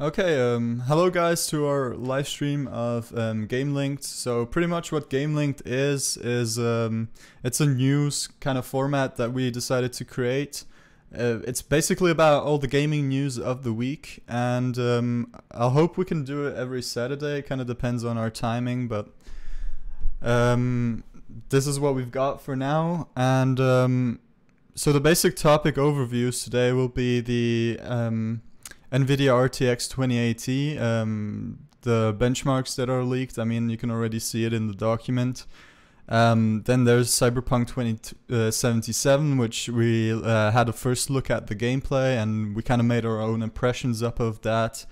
Okay, hello guys to our live stream of Game Linked. So pretty much what Game Linked is it's a news kind of format that we decided to create. It's basically about all the gaming news of the week, and I hope we can do it every Saturday. Kind of depends on our timing, but this is what we've got for now. And so the basic topic overviews today will be the NVIDIA RTX 2080, the benchmarks that are leaked. I mean, you can already see it in the document. Then there's Cyberpunk 2077, which we had a first look at the gameplay, and we kind of made our own impressions up of that.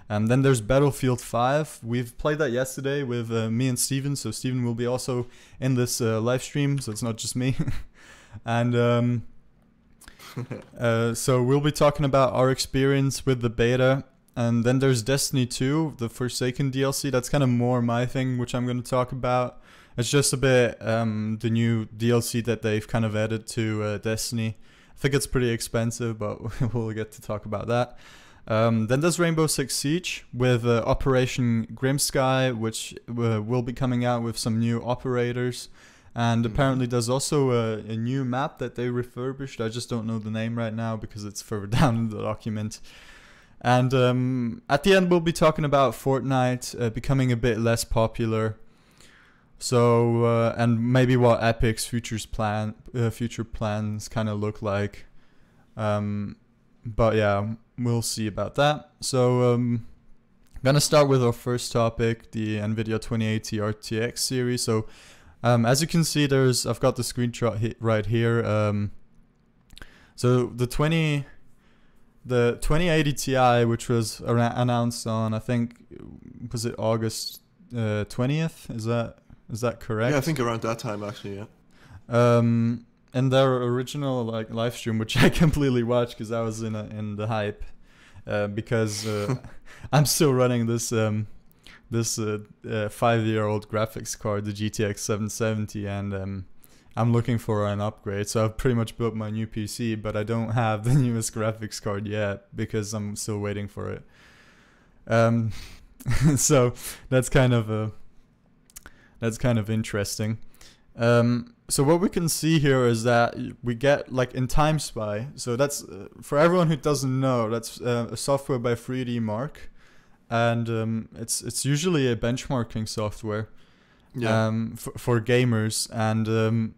Then there's Battlefield 5. We've played that yesterday with me and Steven, so Steven will be also in this live stream, so it's not just me. And so we'll be talking about our experience with the beta. And then there's Destiny 2, the Forsaken DLC. That's kind of more my thing, which I'm going to talk about. It's just a bit the new DLC that they've kind of added to Destiny. I think it's pretty expensive, but we'll get to talk about that. Then there's Rainbow Six Siege with Operation Grimsky, which will be coming out with some new operators. And apparently there's also a new map that they refurbished. I just don't know the name right now because it's further down in the document. And at the end we'll be talking about Fortnite becoming a bit less popular. So and maybe what Epic's future plans kind of look like. But yeah, we'll see about that. So I'm gonna start with our first topic, the NVIDIA 2080 RTX series. So as you can see, I've got the screenshot right here. So the 2080 Ti, which was announced on, I think, was it August 20th? Is that correct? Yeah, I think around that time actually. Yeah. And their original live stream, which I completely watched because I was in the hype, because I'm still running this 5-year-old graphics card, the GTX 770, and I'm looking for an upgrade. So I've pretty much built my new PC, but I don't have the newest graphics card yet because I'm still waiting for it. So that's kind of interesting. So what we can see here is that we get in Time Spy. So that's for everyone who doesn't know, that's a software by 3D Mark. And it's usually a benchmarking software, for gamers, and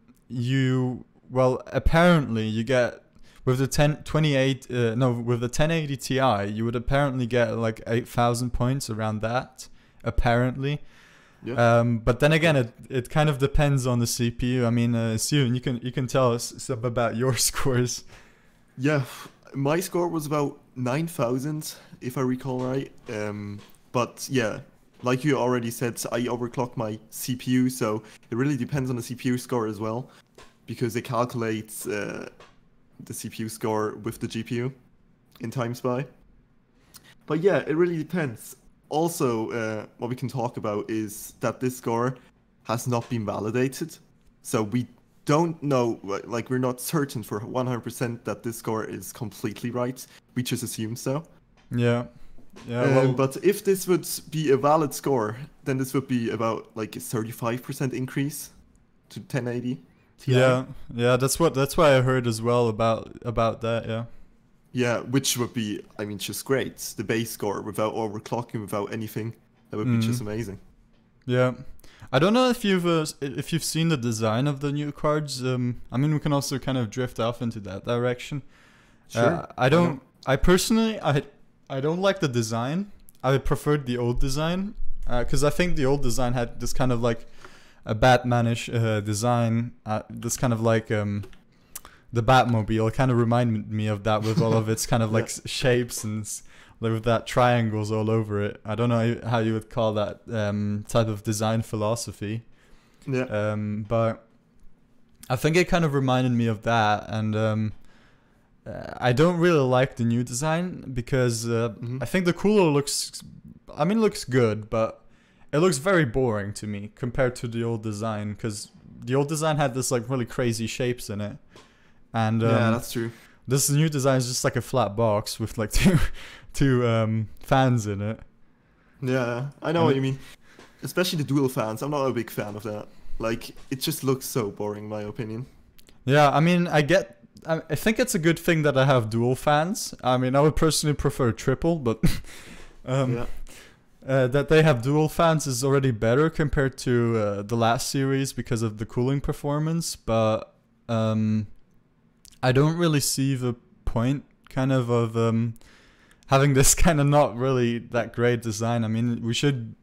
apparently you get with the 1080 Ti you would apparently get 8,000 points around that, apparently. Yeah. But then again, it kind of depends on the CPU. I mean, Steven, you can tell us some about your scores. Yeah, my score was about 9,000, if I recall right. But yeah, like you already said, I overclocked my CPU, so it really depends on the CPU score as well, because it calculates the CPU score with the GPU in Time Spy. But yeah, it really depends. Also, what we can talk about is that this score has not been validated, so we don't know, we're not certain for 100% that this score is completely right. We just assume so. Yeah. Yeah. But if this would be a valid score, then this would be about a 35% increase to 1080 Ti. Yeah, that's what I heard as well about that. Yeah. Yeah, which would be, I mean, just great. The base score without overclocking, without anything, that would be just amazing. Yeah. I don't know if you've seen the design of the new cards. I mean, we can also kind of drift off into that direction. Sure. I personally don't like the design. I preferred the old design because I think the old design had this kind of a Batmanish design. This kind of the Batmobile kind of reminded me of that with all of its kind of shapes and with that triangles all over it. I don't know how you would call that type of design philosophy. Yeah. But I think it kind of reminded me of that, and I don't really like the new design because I think the cooler looks good, but it looks very boring to me compared to the old design, because the old design had this really crazy shapes in it. And yeah, that's true. This new design is just like a flat box with like two fans in it. Yeah, I know what you mean. Especially the dual fans. I'm not a big fan of that. Like, it just looks so boring, in my opinion. Yeah, I mean, I think it's a good thing that I have dual fans. I mean, I would personally prefer triple, but that they have dual fans is already better compared to the last series because of the cooling performance. But I don't really see the point kind of having this kind of not really that great design. I mean, we should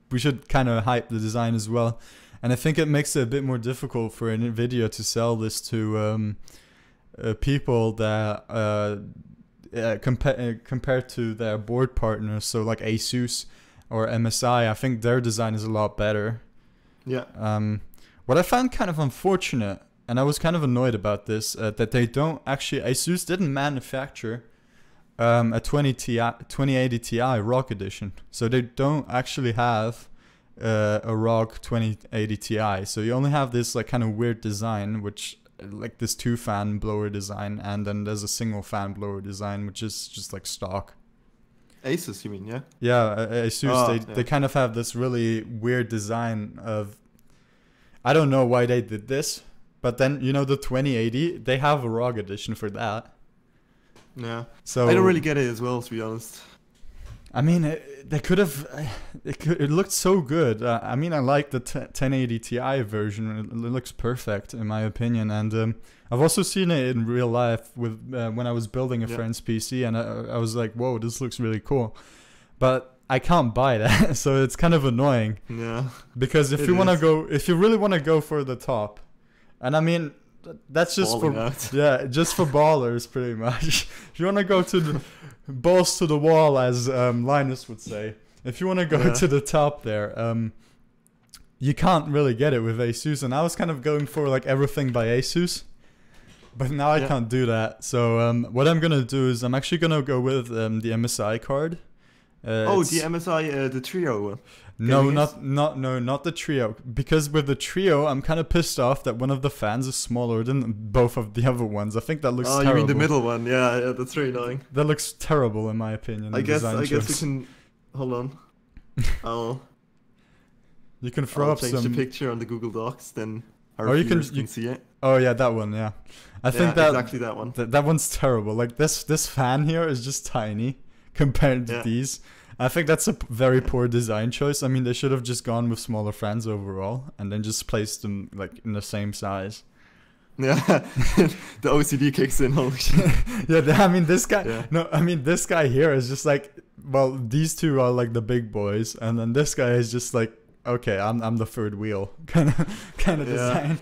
kind of hype the design as well. And I think it makes it a bit more difficult for NVIDIA to sell this to people that compared to their board partners, so like ASUS or MSI. I think their design is a lot better. Yeah. What I found kind of unfortunate, and I was kind of annoyed about this, that they don't actually, ASUS didn't manufacture a 2080 Ti ROG edition, so they don't actually have a ROG 2080 Ti. So you only have this like kind of weird design, which like this 2-fan blower design, and then there's a single fan blower design, which is just like stock. Asus, you mean? Yeah, Asus. They kind of have this really weird design of, I don't know why they did this, but then you know the 2080, they have a ROG edition for that. Yeah. So I don't really get it as well, to be honest. I mean, they could have. It looked so good. I mean, I like the 1080 Ti version. It looks perfect in my opinion. And I've also seen it in real life with when I was building a friend's PC, and I was like, "Whoa, this looks really cool." But I can't buy that, so it's kind of annoying. Yeah. Because if you really want to go for the top, and I mean, that's just just for ballers, pretty much. If you want to go to the balls to the wall, as Linus would say, if you want to go to the top there, you can't really get it with Asus. And I was kind of going for like everything by Asus, but now I can't do that. So what I'm gonna do is I'm actually gonna go with the MSI card. The MSI, the Trio one. No, not the Trio. Because with the Trio, I'm kind of pissed off that one of the fans is smaller than both of the other ones. I think that looks terrible. Oh, you mean the middle one? Yeah, that's really annoying. That looks terrible in my opinion. I guess we can. Hold on. You can throw up change the picture on the Google Docs, then our viewers can see it. Oh yeah, that one. Yeah, I think that exactly that one. That one's terrible. Like this fan here is just tiny compared to these. I think that's a very poor design choice. I mean, they should have just gone with smaller fans overall, and then just placed them like in the same size. Yeah, the OCD kicks in. Holy shit. Yeah, I mean this guy. Yeah. No, I mean this guy here is just like, well, these two are like the big boys, and then this guy is just like, okay, I'm the third wheel kind of design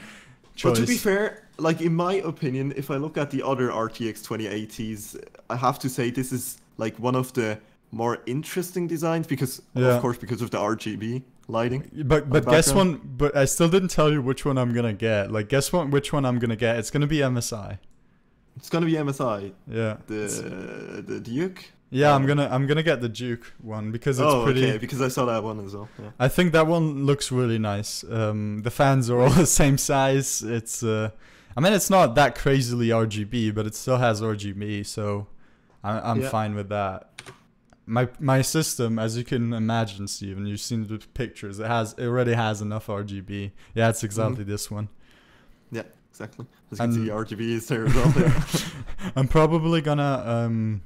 choice. But to be fair, like in my opinion, if I look at the other RTX 2080s, I have to say this is like one of the more interesting designs because of course because of the RGB lighting. But guess one. But I still didn't tell you which one I'm gonna get. Like guess which one I'm gonna get. It's gonna be MSI. It's gonna be MSI. Yeah. The Duke. Yeah, I'm gonna get the Duke one because it's pretty. Okay, because I saw that one as well. Yeah. I think that one looks really nice. The fans are all the same size. It's I mean it's not that crazily RGB, but it still has RGB, so I'm fine with that. My system, as you can imagine, Steven, you've seen the pictures. It already has enough RGB. Yeah, it's exactly this one. Yeah, exactly. As you can see, RGB is there as well. Yeah. I'm probably gonna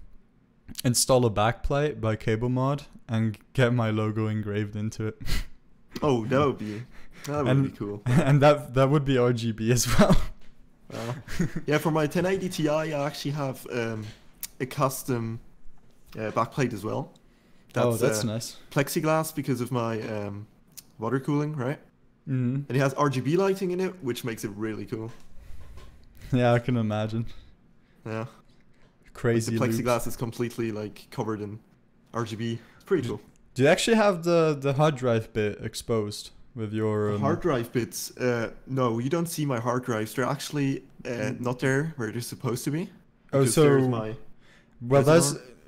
install a backplate by Cable Mod and get my logo engraved into it. Oh, that would be be cool. And that would be RGB as well. Yeah, for my 1080 Ti, I actually have a custom backplate as well. That's nice. Plexiglass because of my water cooling, right? Mm-hmm. And it has RGB lighting in it, which makes it really cool. Yeah, I can imagine. Yeah. Crazy. Like the plexiglass is completely like covered in RGB. It's pretty cool. Do you actually have the hard drive bit exposed with your hard drive bits? No, you don't see my hard drives. They're actually not there where they're supposed to be. Oh, so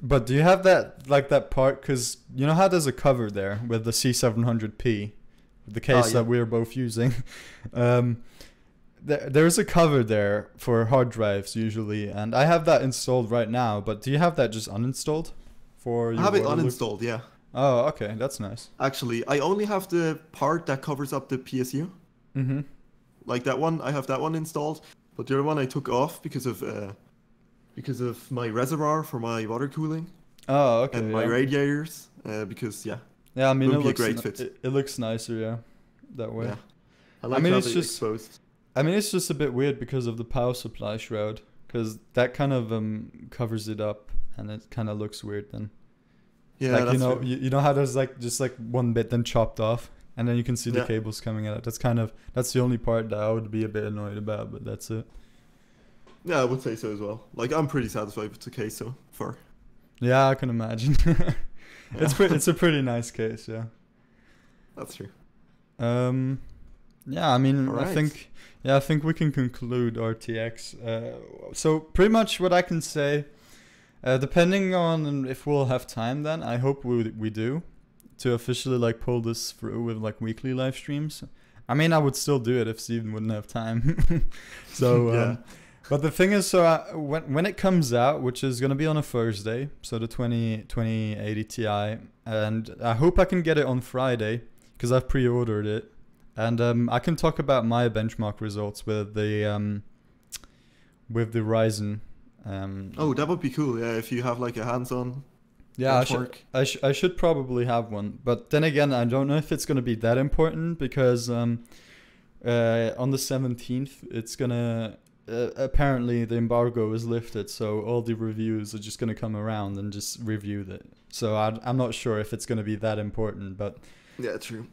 but do you have that part? Because you know how there's a cover there with the C700P, the case that we're both using. there's a cover there for hard drives usually, and I have that installed right now. But do you have that just uninstalled for your I have it Waterloo? uninstalled, yeah. Oh, okay, that's nice. Actually, I only have the part that covers up the PSU. Mm-hmm. Like that one, I have that one installed, but the other one I took off because of my reservoir for my water cooling Oh, okay. and my radiators. Because yeah, Yeah, I mean, would it be a looks great fit. it looks nicer, yeah, that way. Yeah. I like mean, to it's have it just- exposed. I mean, it's just a bit weird because of the power supply shroud, because that kind of covers it up, and it kind of looks weird then. Yeah, Like, that's you know, true. you know how there's like just like one bit then chopped off, and then you can see the Yeah. cables coming out. That's the only part that I would be a bit annoyed about, but that's it. Yeah, I would say so as well. Like I'm pretty satisfied with the case so far. Yeah, I can imagine. It's a pretty nice case, yeah. That's true. Yeah, I mean, All right. I think we can conclude RTX. So pretty much what I can say, depending on if we'll have time, then I hope we do, to officially like pull this through with like weekly live streams. I mean, I would still do it if Steven wouldn't have time. So, Yeah. but the thing is, so when it comes out, which is gonna be on a Thursday, so the 2080 Ti, and I hope I can get it on Friday because I've pre-ordered it. And I can talk about my benchmark results with the Ryzen. Oh, that would be cool. Yeah, if you have like a hands-on Yeah, benchmark. I should probably have one. But then again, I don't know if it's going to be that important because on the 17th, it's going to... apparently, the embargo is lifted, so all the reviews are just going to come around and just review it. So I'm not sure if it's going to be that important, but Yeah, true.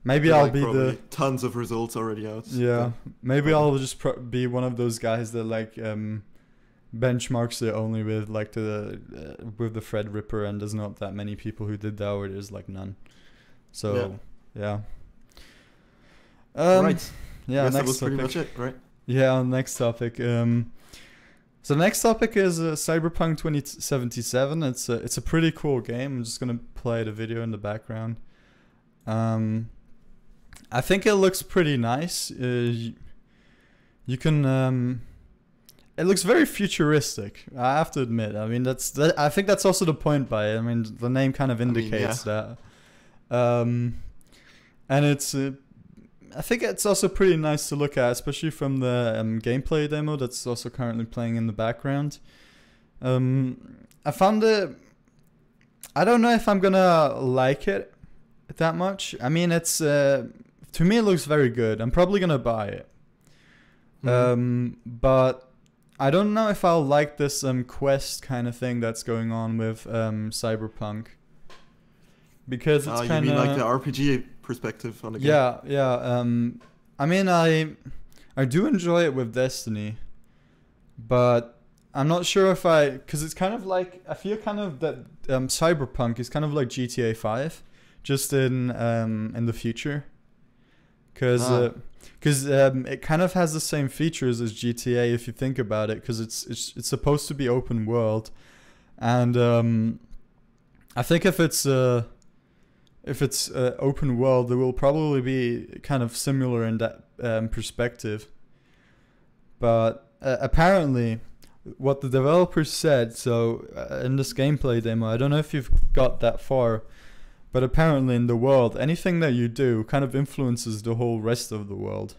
maybe There are, I'll like, be probably the... tons of results already out. Yeah, maybe I'll just be one of those guys that like benchmarks it only with like with the Threadripper, and there's not that many people who did that, or there's like none. So yeah. Right. Yeah. Guess that Next was pretty topic. much it, right? Yeah. Next topic. So next topic is Cyberpunk 2077. It's a pretty cool game. I'm just gonna play the video in the background. I think it looks pretty nice. You can. It looks very futuristic. I have to admit. I mean, I think that's also the point by it. I mean, the name kind of indicates that. And it's. I think it's also pretty nice to look at, especially from the gameplay demo that's also currently playing in the background. I found it. I don't know if I'm gonna like it that much. I mean, it's to me it looks very good. I'm probably gonna buy it. But I don't know if I'll like this quest kind of thing that's going on with Cyberpunk, because it's You kind mean like of the RPG perspective on the game? yeah. I mean, I do enjoy it with Destiny, but I'm not sure if because it's kind of like, I feel kind of that Cyberpunk is kind of like GTA 5, just in the future, because it kind of has the same features as GTA if you think about it, because it's supposed to be open world, and I think if it's open world, it will probably be kind of similar in that perspective. But apparently, what the developers said, so in this gameplay demo, I don't know if you've got that far, but apparently in the world, anything that you do kind of influences the whole rest of the world.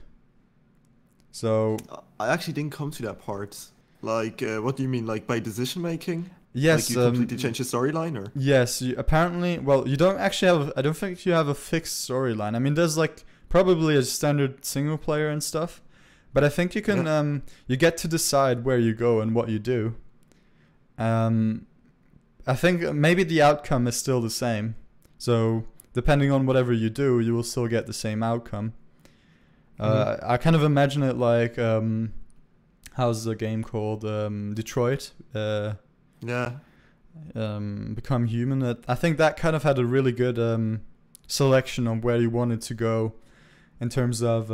So I actually didn't come to that part. Like, what do you mean? Like by decision making? yes, Like you completely change the storyline, or? yes, apparently, well, you don't actually have, I don't think you have a fixed storyline. I mean, there's like probably a standard single player and stuff, but I think you can, you get to decide where you go and what you do. I think maybe the outcome is still the same. So depending on whatever you do, you will still get the same outcome. I kind of imagine it like, how's the game called? Detroit. Yeah. Become Human. I think that kind of had a really good selection of where you wanted to go in terms of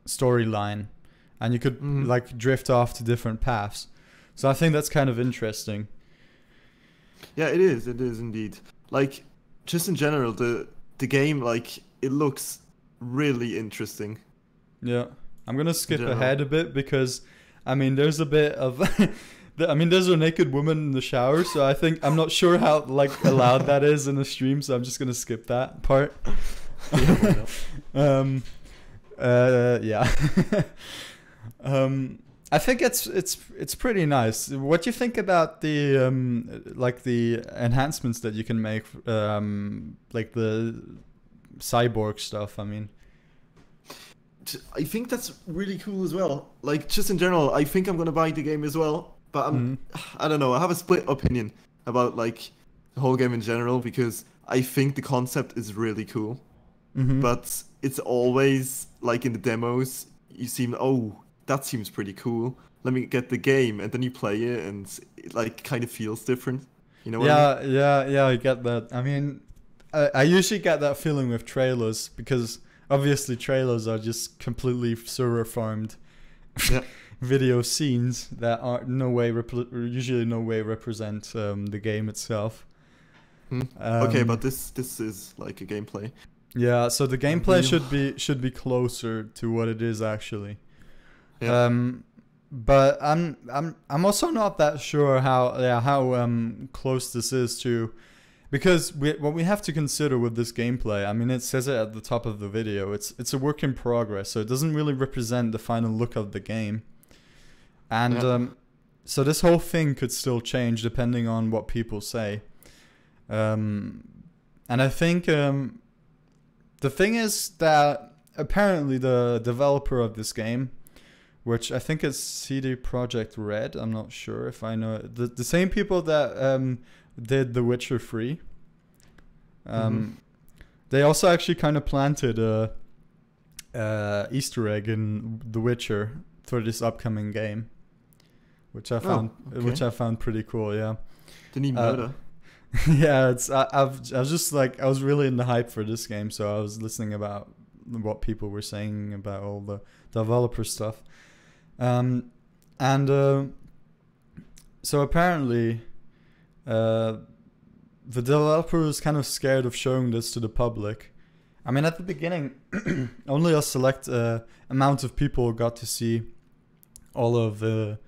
storyline, and you could like drift off to different paths. So I think that's kind of interesting. Yeah, it is indeed. Like, just in general, the game, like, it looks really interesting. Yeah, I'm gonna skip general. ahead a bit because, I mean, there's a bit of, I mean, there's a naked woman in the shower, so I'm not sure how like allowed that is in the stream, so I'm just gonna skip that part. Yeah. I think it's pretty nice. What do you think about the like the enhancements that you can make, like the cyborg stuff? I mean, I think that's really cool as well. Like, just in general, I think I'm gonna buy the game as well. But I don't know. I have a split opinion about like the whole game in general because I think the concept is really cool. But it's always like in the demos, you seem, oh, that seems pretty cool. Let me get the game, and then you play it, and it like kind of feels different. You know what I mean? Yeah, I get that. I mean, I usually get that feeling with trailers because obviously trailers are just completely server farmed video scenes that are usually no way represent the game itself. Okay, but this is like a gameplay. Yeah, so the gameplay should be closer to what it is actually. Yeah. But I'm also not that sure how close this is to, because what we have to consider with this gameplay, I mean, it says it at the top of the video, it's a work in progress, so it doesn't really represent the final look of the game. And so this whole thing could still change depending on what people say. And I think the thing is that apparently the developer of this game, which I think is CD Projekt Red, I'm not sure if I know it, the same people that did The Witcher 3, they also actually kind of planted a Easter egg in The Witcher for this upcoming game, which I found pretty cool. Yeah. Didn't even know that. Yeah, I was really in the hype for this game, so I was listening about what people were saying about all the developer stuff, so apparently the developer was kind of scared of showing this to the public. I mean, at the beginning, only a select amount of people got to see all of the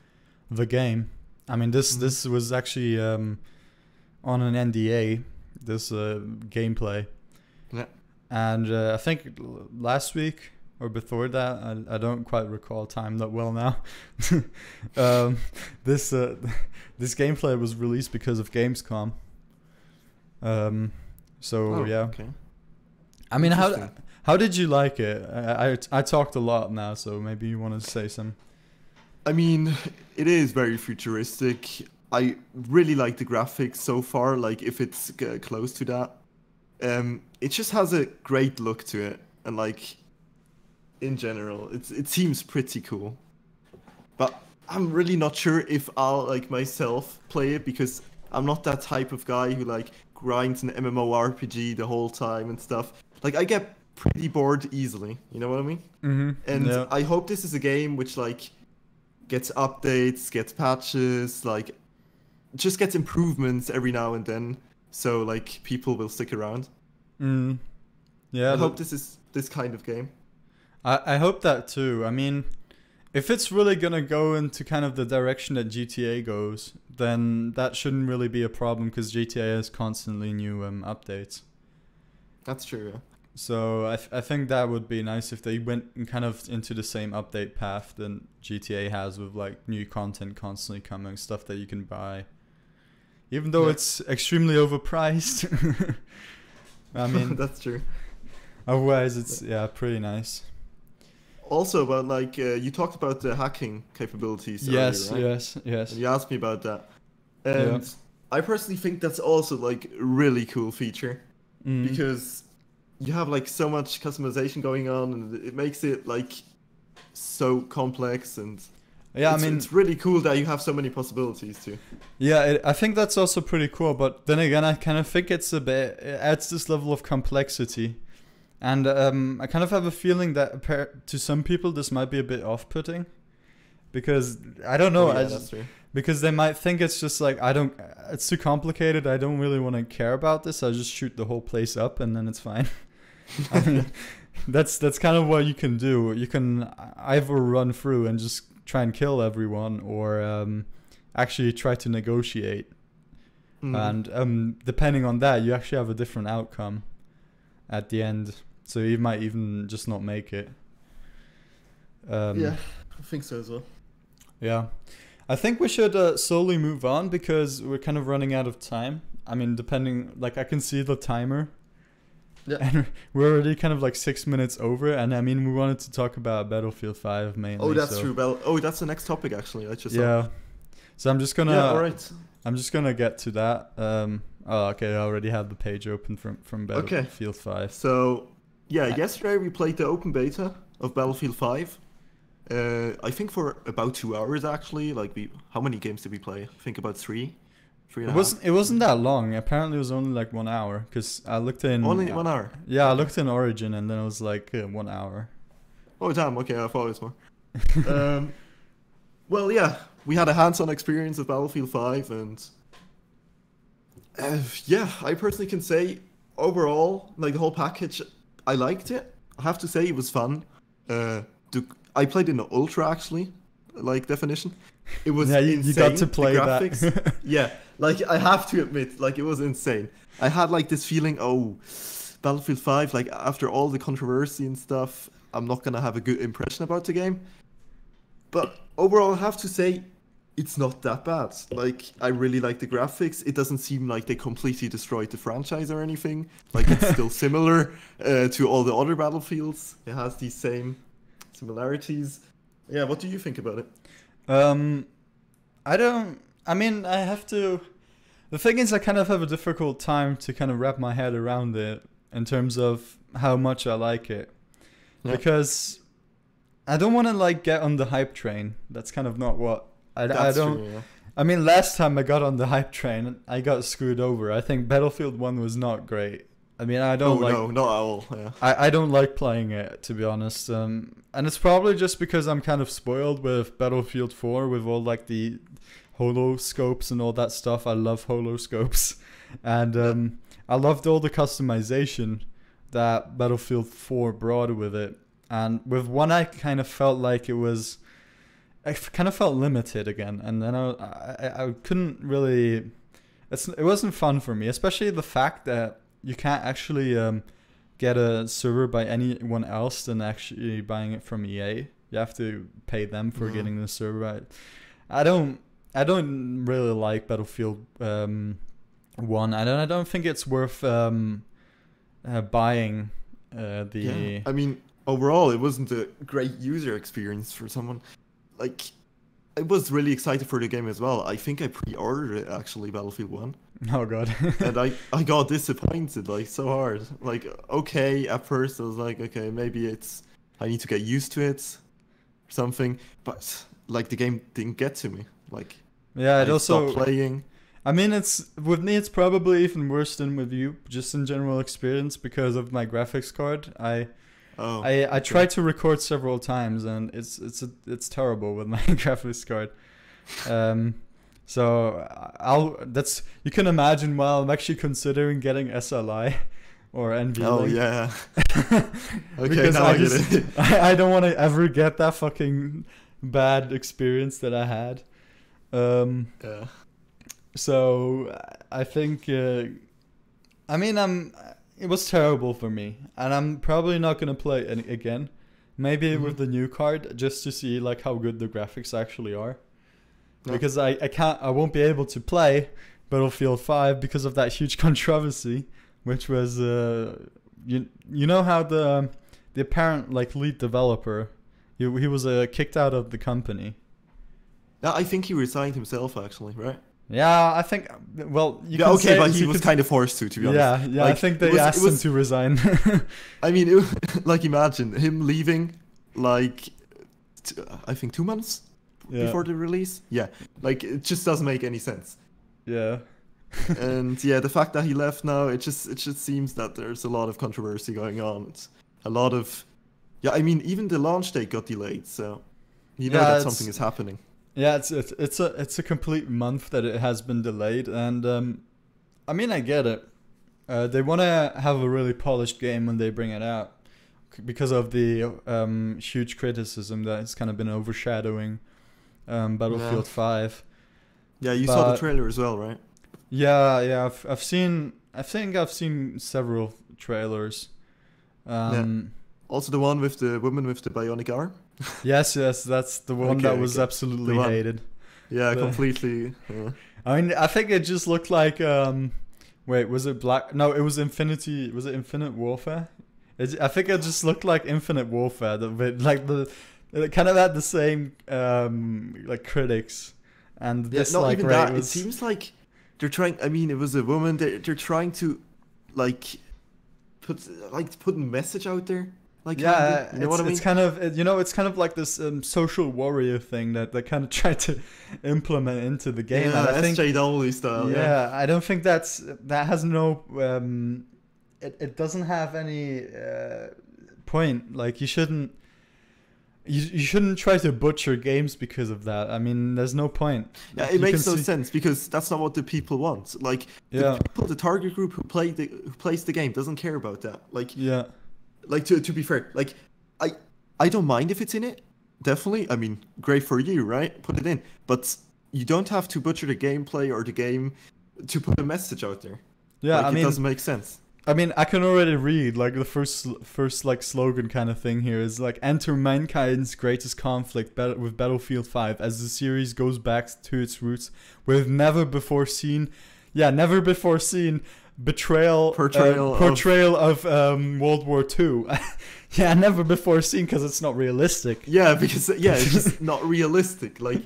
game. I mean, this was actually on an NDA, this gameplay. Yeah. And I think last week or before that, I don't quite recall time that well now. This gameplay was released because of Gamescom. Okay. I mean, how did you like it? I talked a lot now, so maybe you want to say some. I mean, it is very futuristic. I really like the graphics so far, like if it's close to that. It just has a great look to it, and like in general, it seems pretty cool. But I'm really not sure if I'll like myself play it because I'm not that type of guy who like grinds an MMORPG the whole time and stuff. Like I get pretty bored easily, you know what I mean? And I hope this is a game which like gets updates, gets patches, like just gets improvements every now and then, so like people will stick around. Yeah, I hope this is this kind of game. I hope that too. I mean, if it's really gonna go into kind of the direction that GTA goes, then that shouldn't really be a problem because GTA has constantly new updates. That's true. Yeah. So I think that would be nice if they went kind of into the same update path that GTA has, with like new content constantly coming, stuff that you can buy. Even though it's extremely overpriced. I mean, that's true. Otherwise, it's pretty nice. Also, about like you talked about the hacking capabilities. Yes, earlier, right? yes. And you asked me about that, and I personally think that's also like a really cool feature because you have like so much customization going on, and it makes it like so complex and. Yeah, I mean, it's really cool that you have so many possibilities too. Yeah, I think that's also pretty cool. But then again, I kind of think it adds this level of complexity, and I kind of have a feeling that to some people this might be a bit off-putting, because I don't know. That's true. Because they might think it's just like it's too complicated. I don't really want to care about this. I'll just shoot the whole place up and then it's fine. I mean, that's kind of what you can do. You can either run through and just try and kill everyone, or actually try to negotiate. And depending on that, you actually have a different outcome at the end. So you might even just not make it. Yeah, I think so as well. Yeah. I think we should slowly move on because we're kind of running out of time. I mean, depending, like, I can see the timer. Yeah. And we're already kind of like 6 minutes over. And I mean, we wanted to talk about Battlefield 5 mainly. Oh, that's true. That's the next topic, actually. I just yeah. So I'm just gonna. Yeah, all right. I'm just gonna get to that. Oh, okay. I already have the page open from Battlefield 5. So, yeah, yesterday we played the open beta of Battlefield 5. I think for about 2 hours actually. Like, how many games did we play? I think about three and a half. It wasn't that long. Apparently, it was only like 1 hour. Cause I looked in. Only 1 hour. Yeah, I looked in Origin, and then it was like 1 hour. Oh damn! Okay, I thought it was more. Well, yeah, we had a hands-on experience of Battlefield 5, and yeah, I personally can say overall, like the whole package, I liked it. I have to say it was fun. I played in the Ultra actually, like definition. It was insane. You got to play the graphics. that. Yeah, like I have to admit, like it was insane. I had like this feeling, oh, Battlefield 5, like after all the controversy and stuff, I'm not gonna have a good impression about the game. But overall, I have to say, it's not that bad. Like, I really like the graphics. It doesn't seem like they completely destroyed the franchise or anything. Like, it's still similar to all the other Battlefields. It has these same similarities. Yeah, what do you think about it? I have to. The thing is, I kind of have a difficult time to kind of wrap my head around it in terms of how much I like it. Yeah. Because I don't want to like get on the hype train. That's kind of not what I don't. True, yeah. I mean, last time I got on the hype train, I got screwed over. I think Battlefield 1 was not great. I mean, I don't like. No, not at all. Yeah. I don't like playing it, to be honest. And it's probably just because I'm kind of spoiled with Battlefield 4 with all like the holoscopes and all that stuff. I love holoscopes, and I loved all the customization that Battlefield 4 brought with it. And with 1, I kind of felt like I kind of felt limited again, and then I couldn't really. It wasn't fun for me, especially the fact that you can't actually get a server by anyone else than actually buying it from EA. You have to pay them for getting the server. I don't really like Battlefield 1. I don't think it's worth buying the. Yeah. I mean, overall, it wasn't a great user experience for someone. Like, I was really excited for the game as well. I think I pre-ordered it actually, Battlefield 1. Oh god. And I got disappointed like so hard. Like, okay, at first I was like, okay, maybe I need to get used to it or something, but like the game didn't get to me. Like, yeah, it also stopped playing. I mean, with me it's probably even worse than with you, just in general experience because of my graphics card. I tried to record several times and it's terrible with my graphics card. So you can imagine why I'm actually considering getting SLI or NVIDIA. Oh yeah. Okay, because now I get it. I don't want to ever get that fucking bad experience that I had. Yeah. So I think it was terrible for me, and I'm probably not gonna play it again. Maybe with the new card, just to see like how good the graphics actually are. No. Because I won't be able to play Battlefield 5 because of that huge controversy, which was you know how the apparent like lead developer, he was kicked out of the company. Yeah, I think he resigned himself actually, right? Yeah, I think. Well, but he was kind of forced to be honest. Yeah, like, I think they asked him to resign. I mean, like imagine him leaving, like I think 2 months before the release. Yeah, like it just doesn't make any sense. Yeah. And yeah, the fact that he left now, it just seems that there's a lot of controversy going on. It's a lot of, I mean, even the launch date got delayed, so you know that something is happening. Yeah, it's a complete month that it has been delayed, and I mean I get it. They want to have a really polished game when they bring it out, because of the huge criticism that it's kind of been overshadowing Battlefield 5. Yeah, you saw the trailer as well, right? Yeah. I think I've seen several trailers. Also the one with the woman with the bionic arm. Yes, that's the one that was absolutely hated. Yeah, completely. Yeah. I mean, I think it just looked like wait, was it Black? No, it was Infinity. Was it Infinite Warfare? I think it just looked like Infinite Warfare. It kind of had the same like critics, and this not like even rate that. was... It seems like they're trying. I mean, it was a woman. They're trying to like put a message out there. Like, yeah, you know what I mean? It's kind of it's kind of like this social warrior thing that they kind of try to implement into the game. Yeah, and I think, SJW style. Yeah, I don't think that has no. It doesn't have any point. Like you shouldn't try to butcher games because of that. I mean, there's no point. Yeah, it makes no sense because that's not what the people want. Like the target group who plays the game doesn't care about that. Like Like to be fair, like I don't mind if it's in it. Definitely. I mean, great for you, right? Put it in. But you don't have to butcher the gameplay or the game to put a message out there. Yeah, like, I mean, it doesn't make sense. I mean, I can already read like the first like slogan kind of thing here is like enter mankind's greatest conflict with Battlefield 5 as the series goes back to its roots with never before seen portrayal of World War II. Yeah, never before seen because it's not realistic. Yeah, because it's just not realistic. Like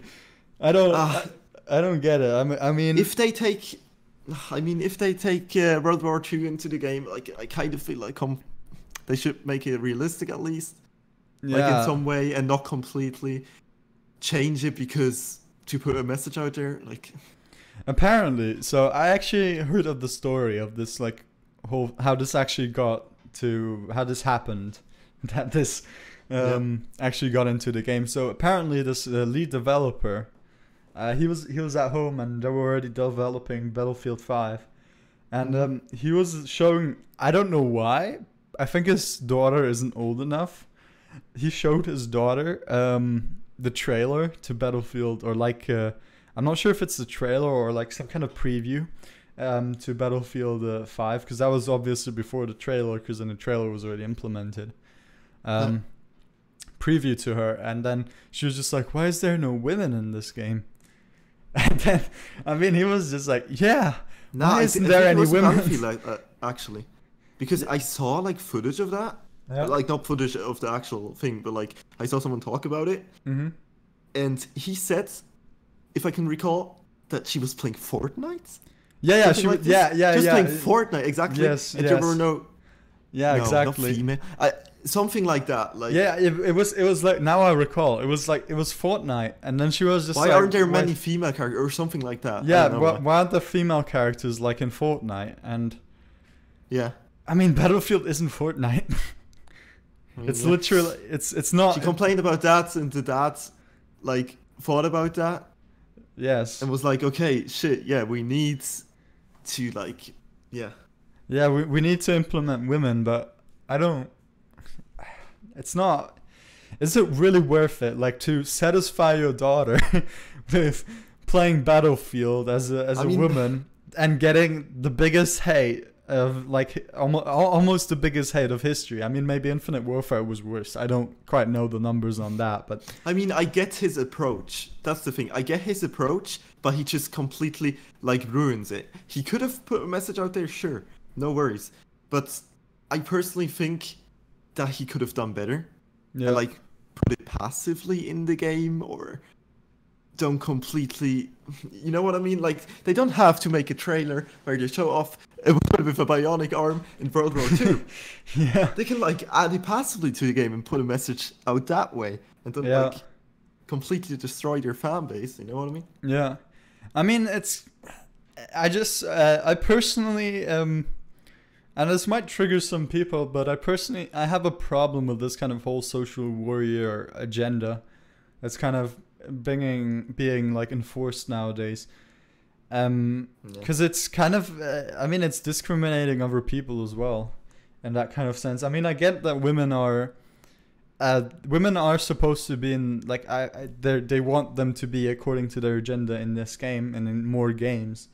I don't get it. I mean, if they take World War II into the game, like I kind of feel like they should make it realistic at least, like in some way, and not completely change it because to put a message out there, like. Apparently, so I actually heard of the story of this, like, how this actually how this happened, that this actually got into the game. So apparently this lead developer, he was at home and they were already developing Battlefield 5. And he was showing, I don't know why, I think his daughter isn't old enough. He showed his daughter the trailer to Battlefield, or like... I'm not sure if it's the trailer or like some kind of preview to Battlefield 5, because that was obviously before the trailer, because then the trailer was already implemented. Preview to her, and then she was just like, why is there no women in this game? And then, I mean, he was just like, why isn't there any women? Like, actually, because I saw like footage of that. Like not footage of the actual thing, but like I saw someone talk about it. Mm-hmm. And he said, if I can recall, that she was playing Fortnite. Yeah, she was. Just playing Fortnite, exactly. Yes, and there were no. Yeah, no, exactly. Not female. Something like that. Like. Yeah, it was like, now I recall, it was Fortnite, and then she was just. Why aren't there many female characters or something like that? Yeah, why aren't there female characters like in Fortnite? And. Yeah. I mean, Battlefield isn't Fortnite. It's literally it's not. She complained about that, and the dad, like, thought about that. Yes. And was like, okay, shit, yeah, we need to, like, yeah. Yeah, we need to implement women, but I don't... It's not... Is it really worth it, like, to satisfy your daughter with playing Battlefield as a woman and getting the biggest hate of, like, almost the biggest hate of history? I mean, maybe Infinite Warfare was worse. I don't quite know the numbers on that, but... I mean, I get his approach. That's the thing. I get his approach, but he just completely, like, ruins it. He could have put a message out there, sure. No worries. But I personally think that he could have done better. Yeah. And, like, put it passively in the game, or... don't completely, you know what I mean? Like, they don't have to make a trailer where they show off a woman with a bionic arm in World War II. Yeah. They can, like, add it passively to the game and put a message out that way, and then like completely destroy their fan base. You know what I mean? Yeah. I mean, I personally, and this might trigger some people, but I have a problem with this kind of whole social warrior agenda. It's kind of being like enforced nowadays, because it's kind of it's discriminating over people as well. in that kind of sense. I mean, I get that women are supposed to be in, like, they want them to be according to their agenda in this game and in more games,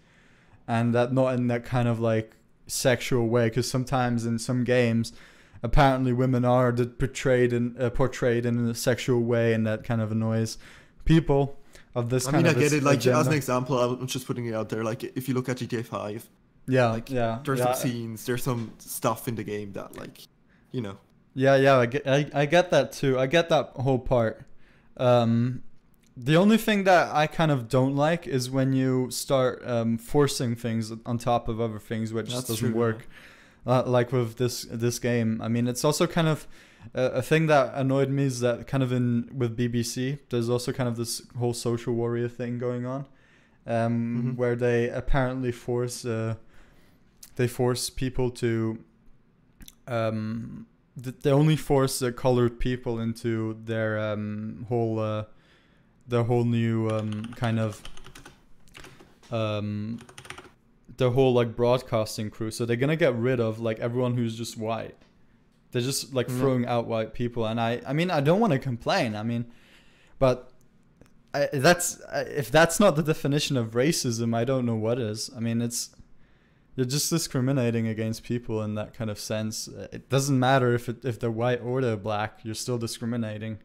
and that not in that kind of like sexual way, because sometimes in some games apparently women are portrayed in a sexual way, and that kind of annoys people of this kind of I get it, like agenda. as an example, I'm just putting it out there, like if you look at GTA 5, yeah, there's some scenes, there's some stuff in the game that, like, you know. Yeah, I get that too. I get that whole part. The only thing that I kind of don't like is when you start forcing things on top of other things, which just doesn't work. Like with this game. I mean, it's also kind of a thing that annoyed me is that kind of with BBC, there's also kind of this whole social warrior thing going on, where they apparently force people to they only force colored people into their whole new kind of their whole like broadcasting crew. So they're gonna get rid of like everyone who's just white. They're just like throwing out white people, and I mean, I don't want to complain. I mean, but if that's not the definition of racism, I don't know what is. I mean, you're just discriminating against people in that kind of sense. It doesn't matter if they're white or they're black. You're still discriminating,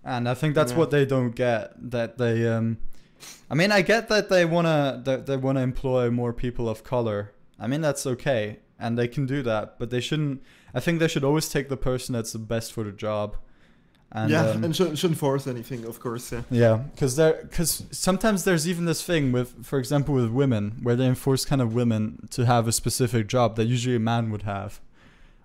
and I think that's what they don't get. That they, I mean, I get that they wanna employ more people of color. I mean, that's okay, and they can do that, but they shouldn't. I think they should always take the person that's the best for the job. And, and shouldn't force anything, of course. Yeah, because sometimes there's even this thing with, for example, with women, where they enforce kind of women to have a specific job that usually a man would have,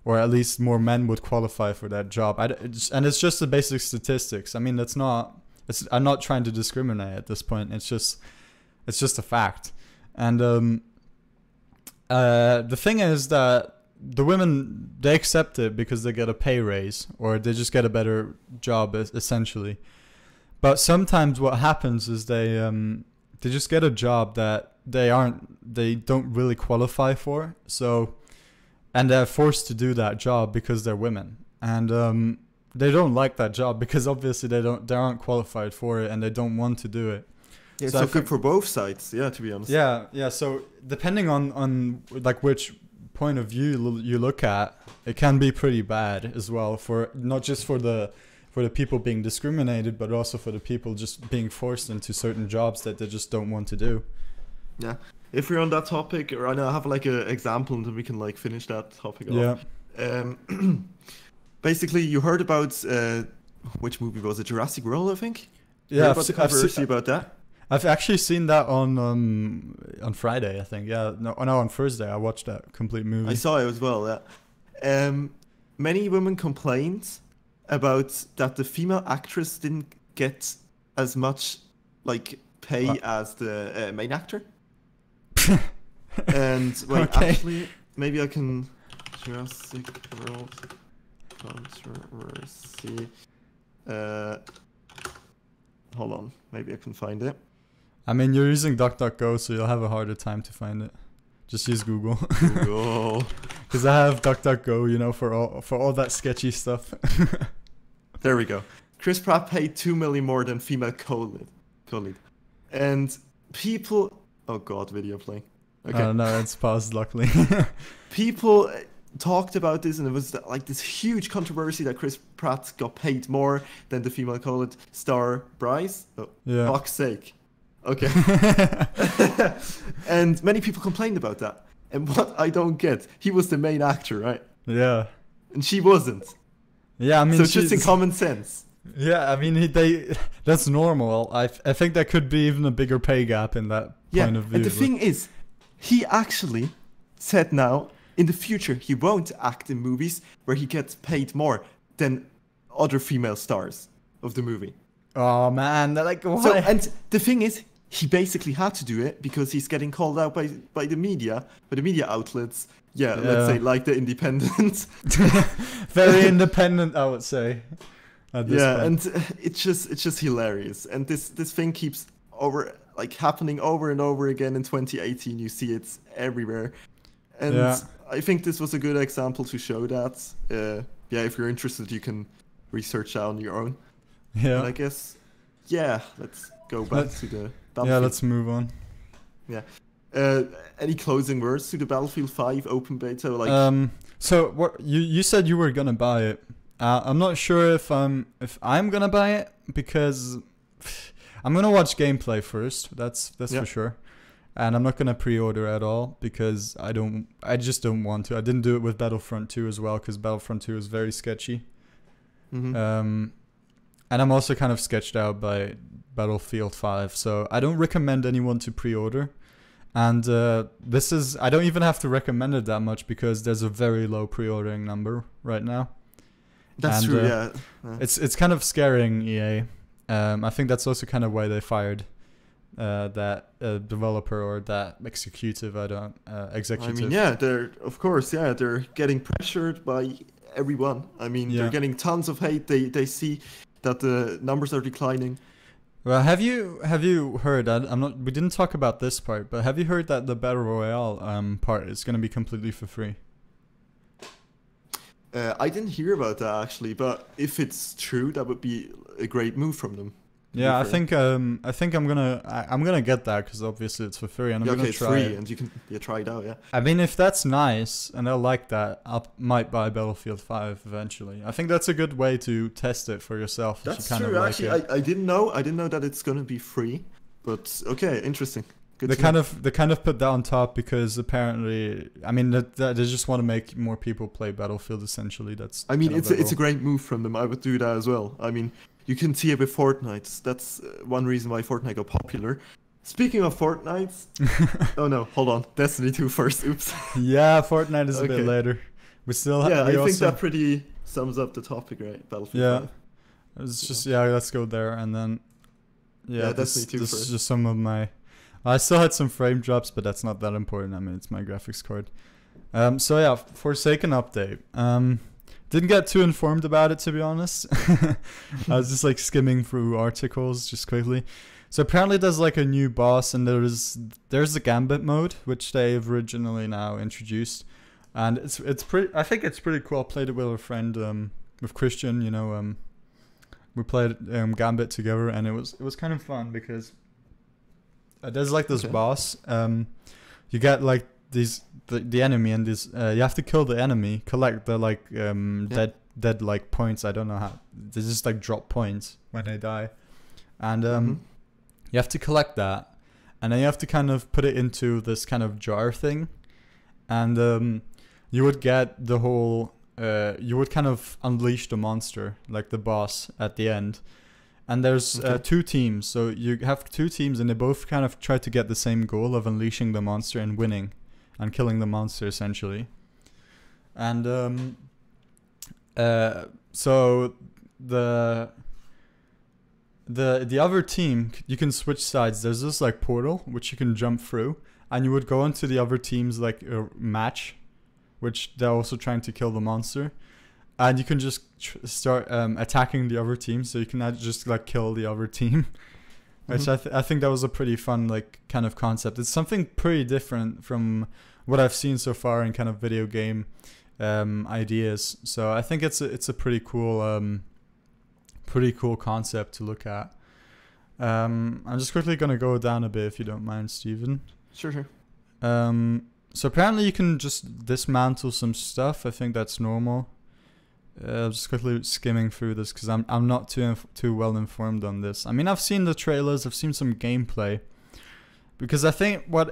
or at least more men would qualify for that job. And it's just the basic statistics. I mean, I'm not trying to discriminate at this point. It's just a fact. And the thing is that the women, they accept it because they get a pay raise, or they just get a better job, essentially. But sometimes what happens is they just get a job that they don't really qualify for. So, and they're forced to do that job because they're women, and they don't like that job because obviously they aren't qualified for it, and they don't want to do it. Yeah, so good for both sides. Yeah, to be honest. Yeah. So depending on like which point of view you look at, it can be pretty bad as well, for not just for the people being discriminated, but also for the people just being forced into certain jobs that they just don't want to do. Yeah, if we're on that topic, or I know I have like an example, and then we can like finish that topic off. Basically, you heard about which movie was it? Jurassic World, I think. Yeah, about the controversy about that. I've actually seen that on Friday, I think. Yeah, no, on Thursday I watched that complete movie. I saw it as well. Yeah. Many women complained about that the female actress didn't get as much like pay as the main actor. And wait, actually, maybe I can. Jurassic World controversy. Hold on, maybe I can find it. I mean, you're using DuckDuckGo, so you'll have a harder time to find it. Just use Google. Google. Because I have DuckDuckGo, you know, for all that sketchy stuff. There we go. Chris Pratt paid $2 million more than female co-lead. And people... Oh god, video playing. Okay. No, it's paused, luckily. People talked about this, and it was like this huge controversy that Chris Pratt got paid more than the female co-lead star Bryce. Oh, yeah. Fuck's sake. Okay. And many people complained about that. And what I don't get, he was the main actor, right? Yeah. And she wasn't. Yeah, I mean, so just in common sense. Yeah, I mean, that's normal. I think there could be even a bigger pay gap in that point of view. And the thing is, he actually said now, in the future, he won't act in movies where he gets paid more than other female stars of the movie. Oh man, like what? So, and the thing is, he basically had to do it because he's getting called out by the media outlets. Yeah, let's say like the Independent. Very independent, I would say. At this point. And it's just hilarious. And this thing keeps happening over and over again in 2018. You see it everywhere. And Yeah. I think this was a good example to show that. Yeah, if you're interested, you can research that on your own. And Yeah. I guess, yeah, let's go back to the Yeah, Battlefield. let's move on. Yeah. Any closing words to the Battlefield 5 open beta? Like, so what you said you were gonna buy it. I'm not sure if I'm gonna buy it because I'm gonna watch gameplay first. That's Yeah. for sure. And I'm not gonna pre-order at all because I just don't want to. I didn't do it with Battlefront 2 as well because Battlefront 2 is very sketchy. mhm. And I'm also kind of sketched out by Battlefield 5, so I don't recommend anyone to pre-order. And I don't even have to recommend it that much because there's a very low pre-ordering number right now. That's And, true, yeah. It's kind of scaring EA. I think that's also kind of why they fired that developer or that executive. Executive. I mean, yeah, they're getting pressured by everyone. I mean, Yeah. they're getting tons of hate. They see that the numbers are declining. Well, have you heard that? We didn't talk about this part, but have you heard that the Battle Royale part is going to be completely for free? I didn't hear about that actually, but if it's true, that would be a great move from them. Yeah, I fair. think I'm gonna get that because obviously it's for free and I'm Yeah, gonna okay, it's try free, it. and you can try it out. Yeah, I mean, if that's nice and I like that, I might buy Battlefield 5 eventually. I think that's a good way to test it for yourself. if that's you kind true. of like Actually, it. I didn't know that it's gonna be free, but okay, interesting. Good They to know. kind of put that on top because apparently, I mean, that they just want to make more people play Battlefield. Essentially, that's. I mean, kind of it's their a great move from them. I would do that as well. I mean, you can see it with Fortnite. That's one reason why Fortnite got popular. Speaking of Fortnite, goal. oh no, hold on, Destiny 2 first. Oops. Yeah, Fortnite is a Okay. bit later. We still. Yeah, we I think also, that pretty sums up the topic, right? Battlefield Yeah. 5. It's just let's go there and then. Yeah, this Destiny 2 this is first. just some of my. I still had some frame drops, but that's not that important. I mean, it's my graphics card. So yeah, Forsaken update. Didn't get too informed about it, to be honest. I was just like skimming through articles just quickly. So apparently there's like a new boss and there's the Gambit mode, which they've originally now introduced. And it's pretty, I think it's pretty cool. I played it with a friend, with Christian, we played Gambit together and it was kind of fun because there's like this Okay. boss. You get like the enemy and this you have to kill the enemy, collect the like dead like points. I don't know how they just like drop points when they die, and Mhm. you have to collect that, and then you have to kind of put it into this kind of jar thing, and you would get the whole you would kind of unleash the monster like the boss at the end. And there's Okay. two teams, so you have two teams, and they both kind of try to get the same goal of unleashing the monster and winning, and killing the monster essentially. And so the other team, you can switch sides. There's this like portal which you can jump through, and you would go into the other team's like match, which they're also trying to kill the monster. And you can just start attacking the other team, so you can not just like kill the other team, which I think that was a pretty fun like kind of concept. It's something pretty different from what I've seen so far in kind of video game ideas. So I think it's a pretty cool concept to look at. I'm just quickly gonna go down a bit if you don't mind, Steven. Sure. So apparently you can just dismantle some stuff. I think that's normal. Just quickly skimming through this because I'm not too well informed on this. I mean, I've seen the trailers, I've seen some gameplay, because I think what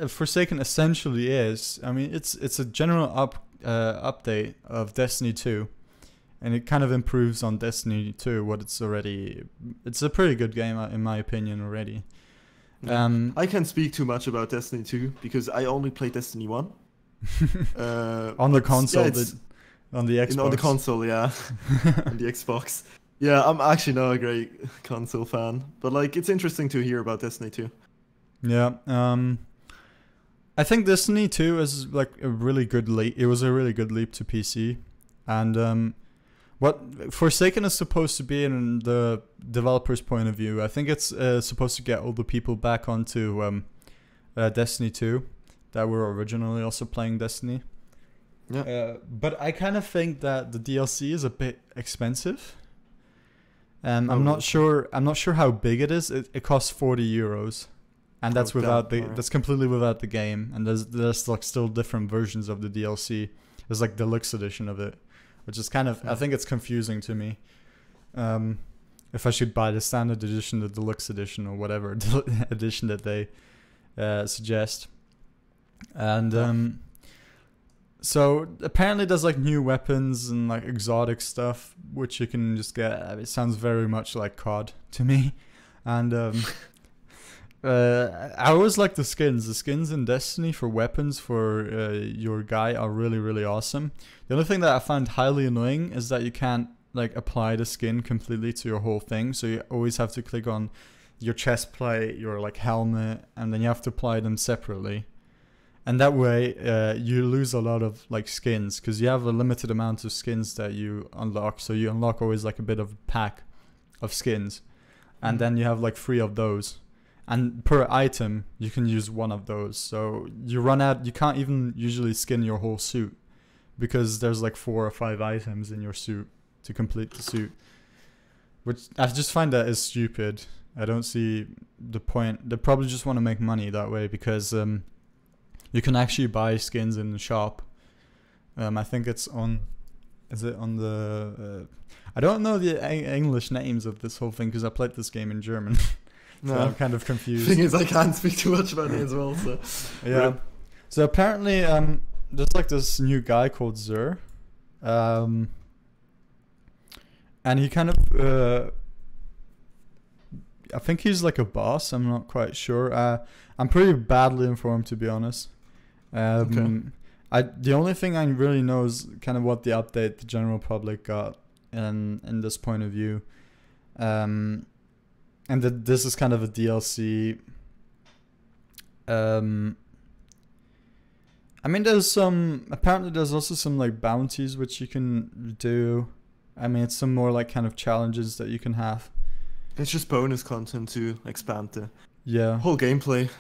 Forsaken essentially is, I mean, it's a general update of Destiny 2, and it kind of improves on Destiny 2. It's a pretty good game in my opinion already. I can't speak too much about Destiny 2 because I only played Destiny 1. On the console. Yeah, on the Xbox. on the console, yeah. On the Xbox. Yeah, I'm actually not a great console fan, but like it's interesting to hear about Destiny 2. Yeah. I think Destiny 2 is like a really good leap. It was a really good leap to PC, and what Forsaken is supposed to be in the developer's point of view, I think it's supposed to get all the people back onto Destiny 2, that were originally also playing Destiny. Yeah. But I kind of think that the DLC is a bit expensive. I'm Oh, not okay. sure. I'm not sure how big it is. It costs €40, and that's without alright. that's completely without the game. And there's like still different versions of the DLC. There's like deluxe edition of it, which is kind of I think it's confusing to me. If I should buy the standard edition, the deluxe edition, or whatever edition that they suggest. And so apparently there's like new weapons and like exotic stuff which you can just get. It sounds very much like COD to me. And I always like the skins. The skins in Destiny for weapons for your guy are really, really awesome. The only thing that I find highly annoying is that you can't like apply the skin completely to your whole thing. So you always have to click on your chest plate, your like helmet, and then you have to apply them separately. And that way, you lose a lot of like skins because you have a limited amount of skins that you unlock. So you unlock always like a bit of a pack of skins, and then you have like 3 of those. And per item, you can use 1 of those. So you run out. You can't even usually skin your whole suit because there's like 4 or 5 items in your suit to complete the suit. Which I just find that is stupid. I don't see the point. They probably just want to make money that way because you can actually buy skins in the shop. I think it's on. Is it on the? I don't know the English names of this whole thing because I played this game in German. So I'm kind of confused. Thing is, I can't speak too much about it as well. So yeah. So apparently, there's like this new guy called Zur, and he kind of. I think he's like a boss. I'm not quite sure. I'm pretty badly informed, to be honest. The only thing I really know is kind of what the update the general public got in this point of view, and that this is kind of a DLC. I mean, there's also some like bounties which you can do. I mean, it's some more like kind of challenges that you can have. It's just bonus content to expand the whole gameplay.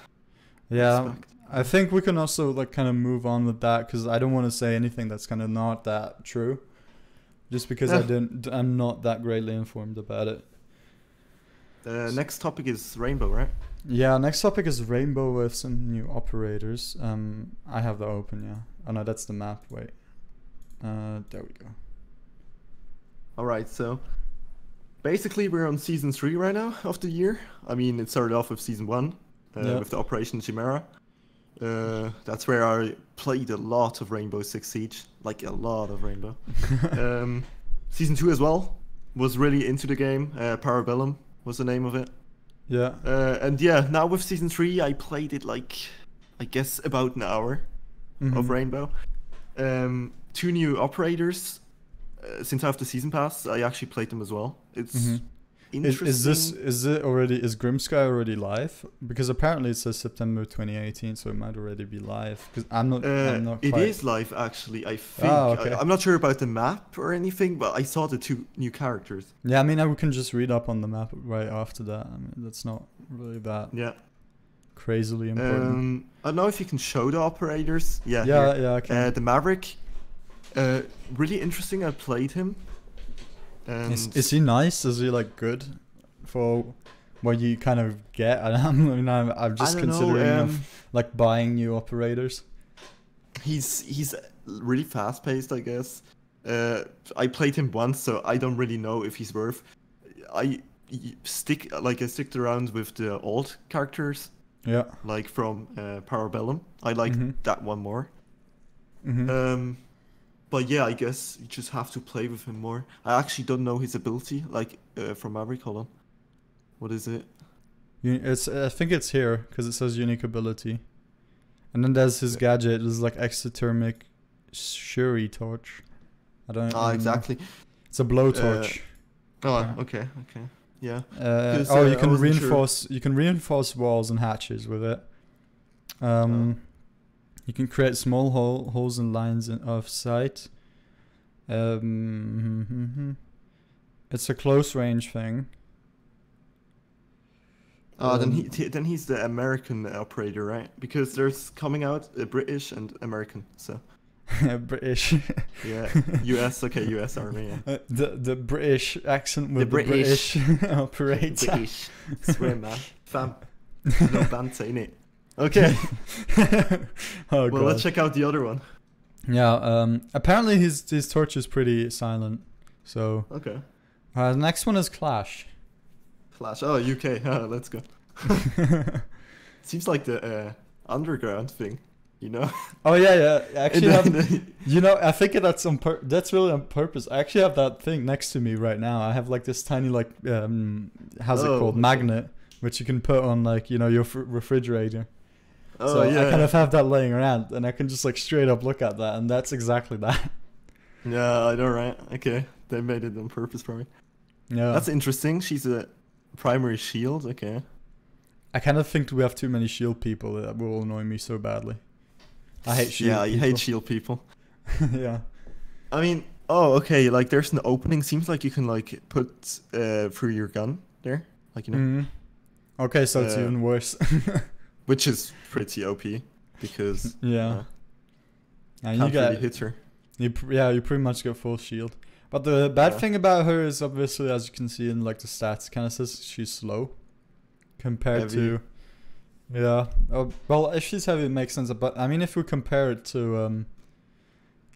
Yeah. aspect. I think we can also like kind of move on with that because I don't want to say anything that's kind of not that true, just because I'm not that greatly informed about it. The next topic is Rainbow, right? Yeah, next topic is Rainbow with some new operators. I have that open, yeah. Oh no, that's the map. Wait, there we go. All right, so basically we're on season 3 right now of the year. I mean, it started off with season 1 with the Operation Chimera. That's where I played a lot of Rainbow Six Siege, like a lot of Rainbow. Season 2 as well was really into the game. Parabellum was the name of it. Yeah. And yeah, now with season 3, I played it like, I guess about an hour of Rainbow. 2 new operators. Since I have the season pass, I actually played them as well. It's interesting. Is Grimsky already live? Because apparently it says September 2018, so it might already be live. Because I'm not It quite... is live actually, I think. Oh, okay. I'm not sure about the map or anything, but I saw the 2 new characters. Yeah, I mean, we can just read up on the map right after that. I mean, that's not really that crazily important. I don't know if you can show the operators. Yeah, I can. The Maverick, really interesting. I played him. Is he nice? Is he like good for what you kind of get? I'm just considering like buying new operators. He's really fast paced, I guess. I played him once, so I don't really know if he's worth. I sticked around with the old characters. Yeah. Like from Parabellum. I like that one more. But yeah, I guess you just have to play with him more. I actually don't know his ability, like from Maverick. Hold on. What is it? I think it's here because it says unique ability, and then there's his gadget. It's like exothermic Shuri torch. I don't. Exactly. It's a blowtorch. Okay. Yeah. You can reinforce. Sure. You can reinforce walls and hatches with it. You can create small holes and lines of sight. It's a close range thing. Then he's the American operator, right? Because there's coming out a British and American. So British. yeah, US. Okay, US Army. Yeah. The British accent with the British operator. British. Swear, man. Fam. No banter in it. Okay. Oh, well, God. let's check out the other one. Yeah. Apparently his torch is pretty silent. So. Okay. The next one is Clash. Clash. Oh, UK. Let's go. Seems like the underground thing, you know? Oh yeah. Actually, I think that's really on purpose. I actually have that thing next to me right now. I have like this tiny how's it called? Magnet, which you can put on like your refrigerator. Oh, so yeah. I kind of have that laying around, and I can just like straight up look at that, and that's exactly that. Yeah, I know, right? Okay, they made it on purpose, probably. Yeah, that's interesting. She's a primary shield. Okay. I kind of think we have too many shield people that will annoy me so badly. I hate shield. Yeah, people. you hate shield people. Yeah. I mean, oh, okay. Like, there's an opening. Seems like you can like put through your gun there, like Mm-hmm. Okay, so it's even worse. Which is pretty OP because yeah, and can't really hit her. You pretty much get full shield. But the bad thing about her is obviously, as you can see in like the stats, it kind of says she's slow compared to. Yeah. Well, if she's heavy, it makes sense. But I mean, if we compare it to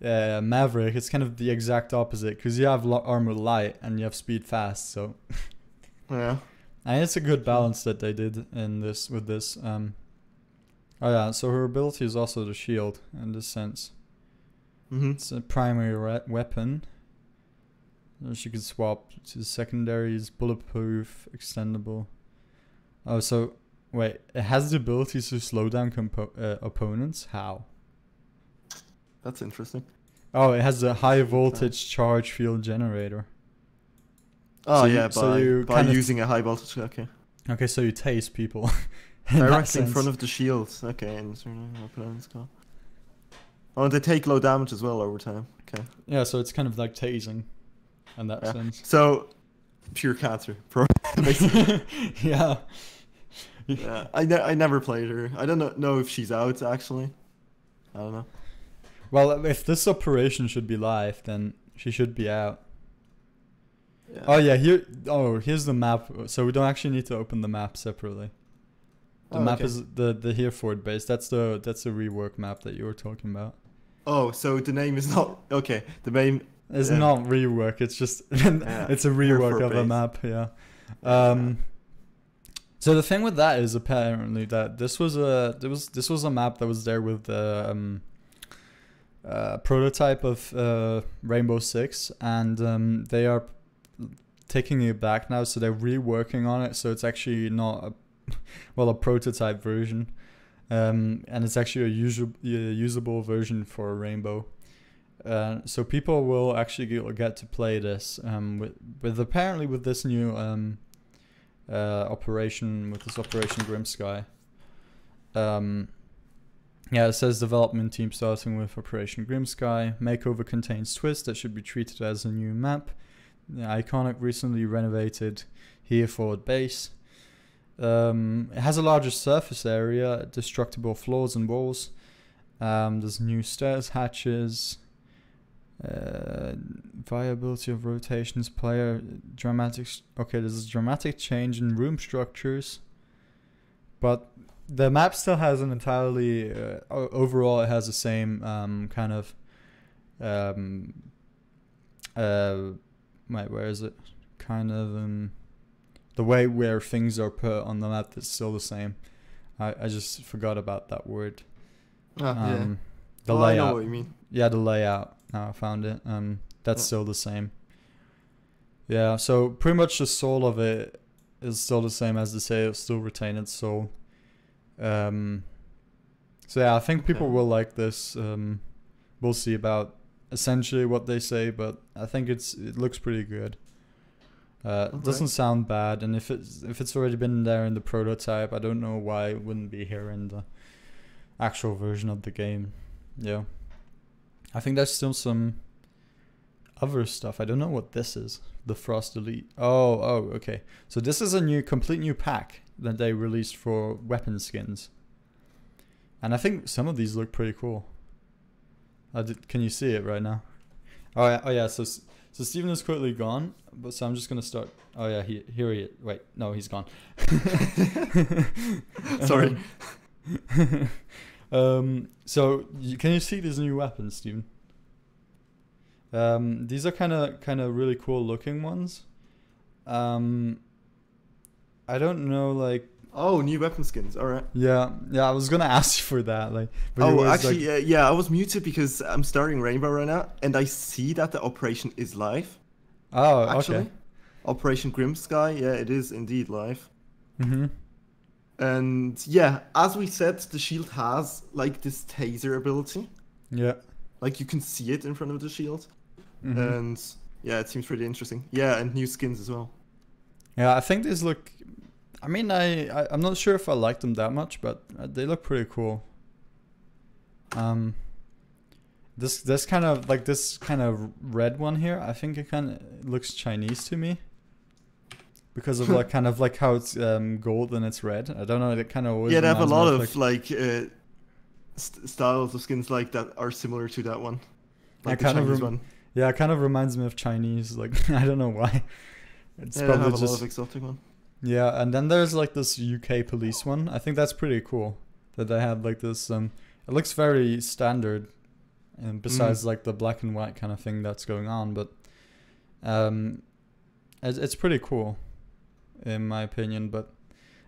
Maverick, it's kind of the exact opposite because you have armor light and you have speed fast. So. Yeah. And it's a good balance that they did in this with this. Oh yeah, so her ability is also the shield in this sense. Mm-hmm. It's a primary weapon. She could swap to the secondaries, bulletproof, extendable. Oh, so wait, it has the ability to slow down opponents. How? That's interesting. Oh, it has a high voltage charge field generator. Oh, so yeah, by using a high voltage. Okay. Okay, so you tase people. Directly in front of the shields. Okay, and oh, they take low damage as well over time. Okay. Yeah, so it's kind of like tasing in that sense. So, pure cancer. Yeah. Yeah, I never played her. I don't know if she's out, actually. I don't know. Well, if this operation should be live, then she should be out. Yeah. Oh yeah, here's the map. So we don't actually need to open the map separately. The map is the Hereford base. That's the rework map that you were talking about. Oh, so the name is not okay. The name is not rework. It's just it's a rework of a map. Yeah. So the thing with that is apparently that this was a map that was there with the prototype of Rainbow Six, and they are taking it back now, so they're reworking on it. So it's actually not a prototype version, and it's actually a usable version for Rainbow. So people will actually get to play this with apparently with this new Operation Grim Sky. Yeah, it says development team starting with Operation Grim Sky. Makeover contains twists that should be treated as a new map. The iconic, recently renovated Hereford base. It has a larger surface area, destructible floors and walls. There's new stairs, hatches. Viability of rotations, player dramatic. Okay, there's a dramatic change in room structures, but the map still has an entirely overall it has the same kind of wait, where is it? Kind of the way where things are put on the map is still the same. I just forgot about that word. Yeah. The layout. I know what you mean. Yeah, the layout. Now I found it. That's still the same. Yeah, so pretty much the soul of it is still the same as to say it'll still retain its soul. So yeah, I think people will like this. We'll see about essentially what they say, but I think it looks pretty good. It doesn't sound bad, and if it's already been there in the prototype, I don't know why it wouldn't be here in the actual version of the game. Yeah. I think there's still some other stuff. I don't know what this is. The Frost Elite. Oh, okay. So this is a complete new pack that they released for weapon skins. And I think some of these look pretty cool. Can you see it right now? Oh yeah. So Steven is quickly gone, but so I'm just gonna start. Oh yeah, here he is. Wait, no, he's gone. Sorry. So can you see these new weapons, Steven? These are kind of really cool looking ones. I don't know, like. Oh, new weapon skins. All right. Yeah. I was gonna ask you for that, like. Oh, actually, like, yeah, I was muted because I'm starting Rainbow right now, and I see that the operation is live. Oh, actually. Okay. Operation Grimsky, yeah, it is indeed live. Mhm. And yeah, as we said, the shield has like this taser ability. Yeah. Like you can see it in front of the shield, Mhm. and yeah, it seems pretty interesting. Yeah, and new skins as well. Yeah, I think these look. I mean, I'm not sure if I like them that much, but they look pretty cool. This kind of red one here, I think it kind of looks Chinese to me. Because of like kind of like how it's gold and it's red. I don't know. It kind of always. Yeah, they have a lot of of like styles of skins like that are similar to that one. Like the kind Chinese of one. Yeah, it kind of reminds me of Chinese. Like I don't know why. It's yeah, probably they have just a lot of exotic one. Yeah, and then there's like this UK police one. I think that's pretty cool that they have like this. It looks very standard, and besides like the black and white kind of thing that's going on, but it's pretty cool, in my opinion. But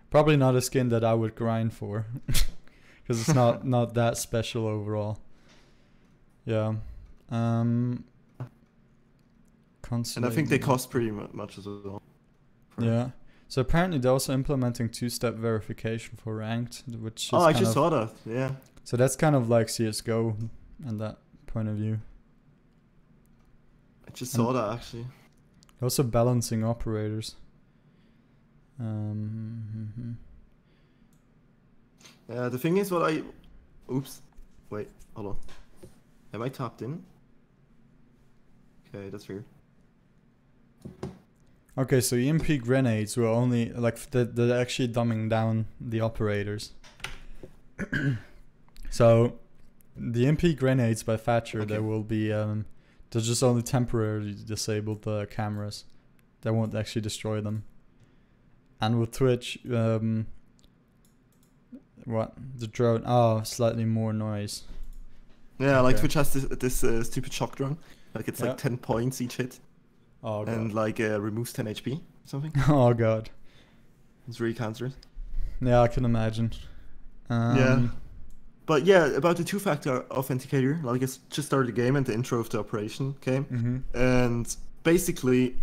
probably not a skin that I would grind for, because it's not that special overall. Yeah. And I think they cost pretty much as well. Yeah. So apparently they're also implementing two-step verification for ranked, which is I just saw that. Yeah. So that's kind of like CS:GO, in that point of view. I just saw that actually. Also balancing operators. Yeah, the thing is, oops, wait, hold on. Am I tapped in? Okay, that's weird. Okay, so EMP grenades were only like they're actually dumbing down the operators. So the EMP grenades by Thatcher, Okay. there will be they'll just only temporarily disable the cameras. They won't actually destroy them. And with Twitch, what the drone? Oh, slightly more noise. Yeah, like Okay. Twitch has this stupid shock drone. Like it's Yeah. like 10 points each hit, Oh god. and like removes 10 HP or something. Oh god. It's really cancerous. Yeah, I can imagine. Yeah. But yeah, about the two-factor authenticator, like I just started the game and the intro of the operation came, Mhm. and basically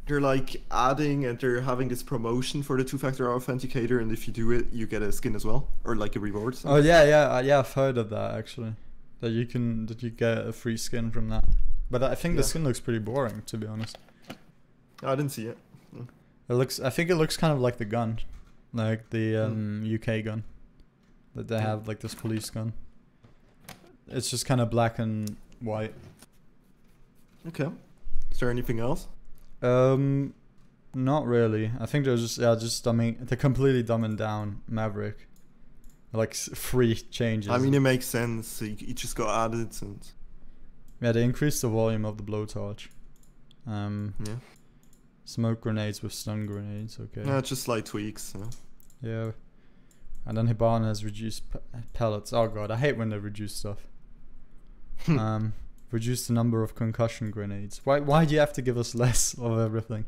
they're like adding and they're having this promotion for the two-factor authenticator, and if you do it, you get a skin as well, or like a reward. Oh yeah, I've heard of that actually. That you get a free skin from that. But I think the Yeah. skin looks pretty boring, to be honest. I didn't see it. I think it looks kind of like the gun, like the UK gun, that they have, like this police gun. It's just kind of black and white. Okay. Is there anything else? Not really. I think they're they're completely dumbing down Maverick. Like free changes. I mean, it makes sense. You just got added and Yeah, they increased the volume of the blowtorch. yeah. Smoke grenades with stun grenades. Okay. Yeah, just slight tweaks. Yeah. And then Hibana has reduced pellets. Oh god, I hate when they reduce stuff. Reduce the number of concussion grenades. Why do you have to give us less of everything?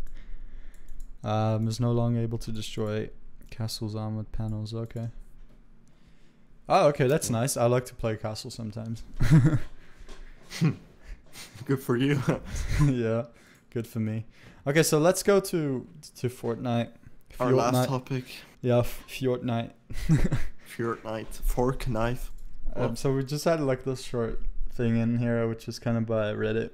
Is no longer able to destroy castle's armored panels. Okay. Oh, okay, that's nice. I like to play castle sometimes. Good for you. Yeah, good for me. Okay, so let's go to Fortnite. Our last topic. Yeah, Fortnite. Fortnite. Fork knife. So we just had like this short thing in here, which is kind of by Reddit.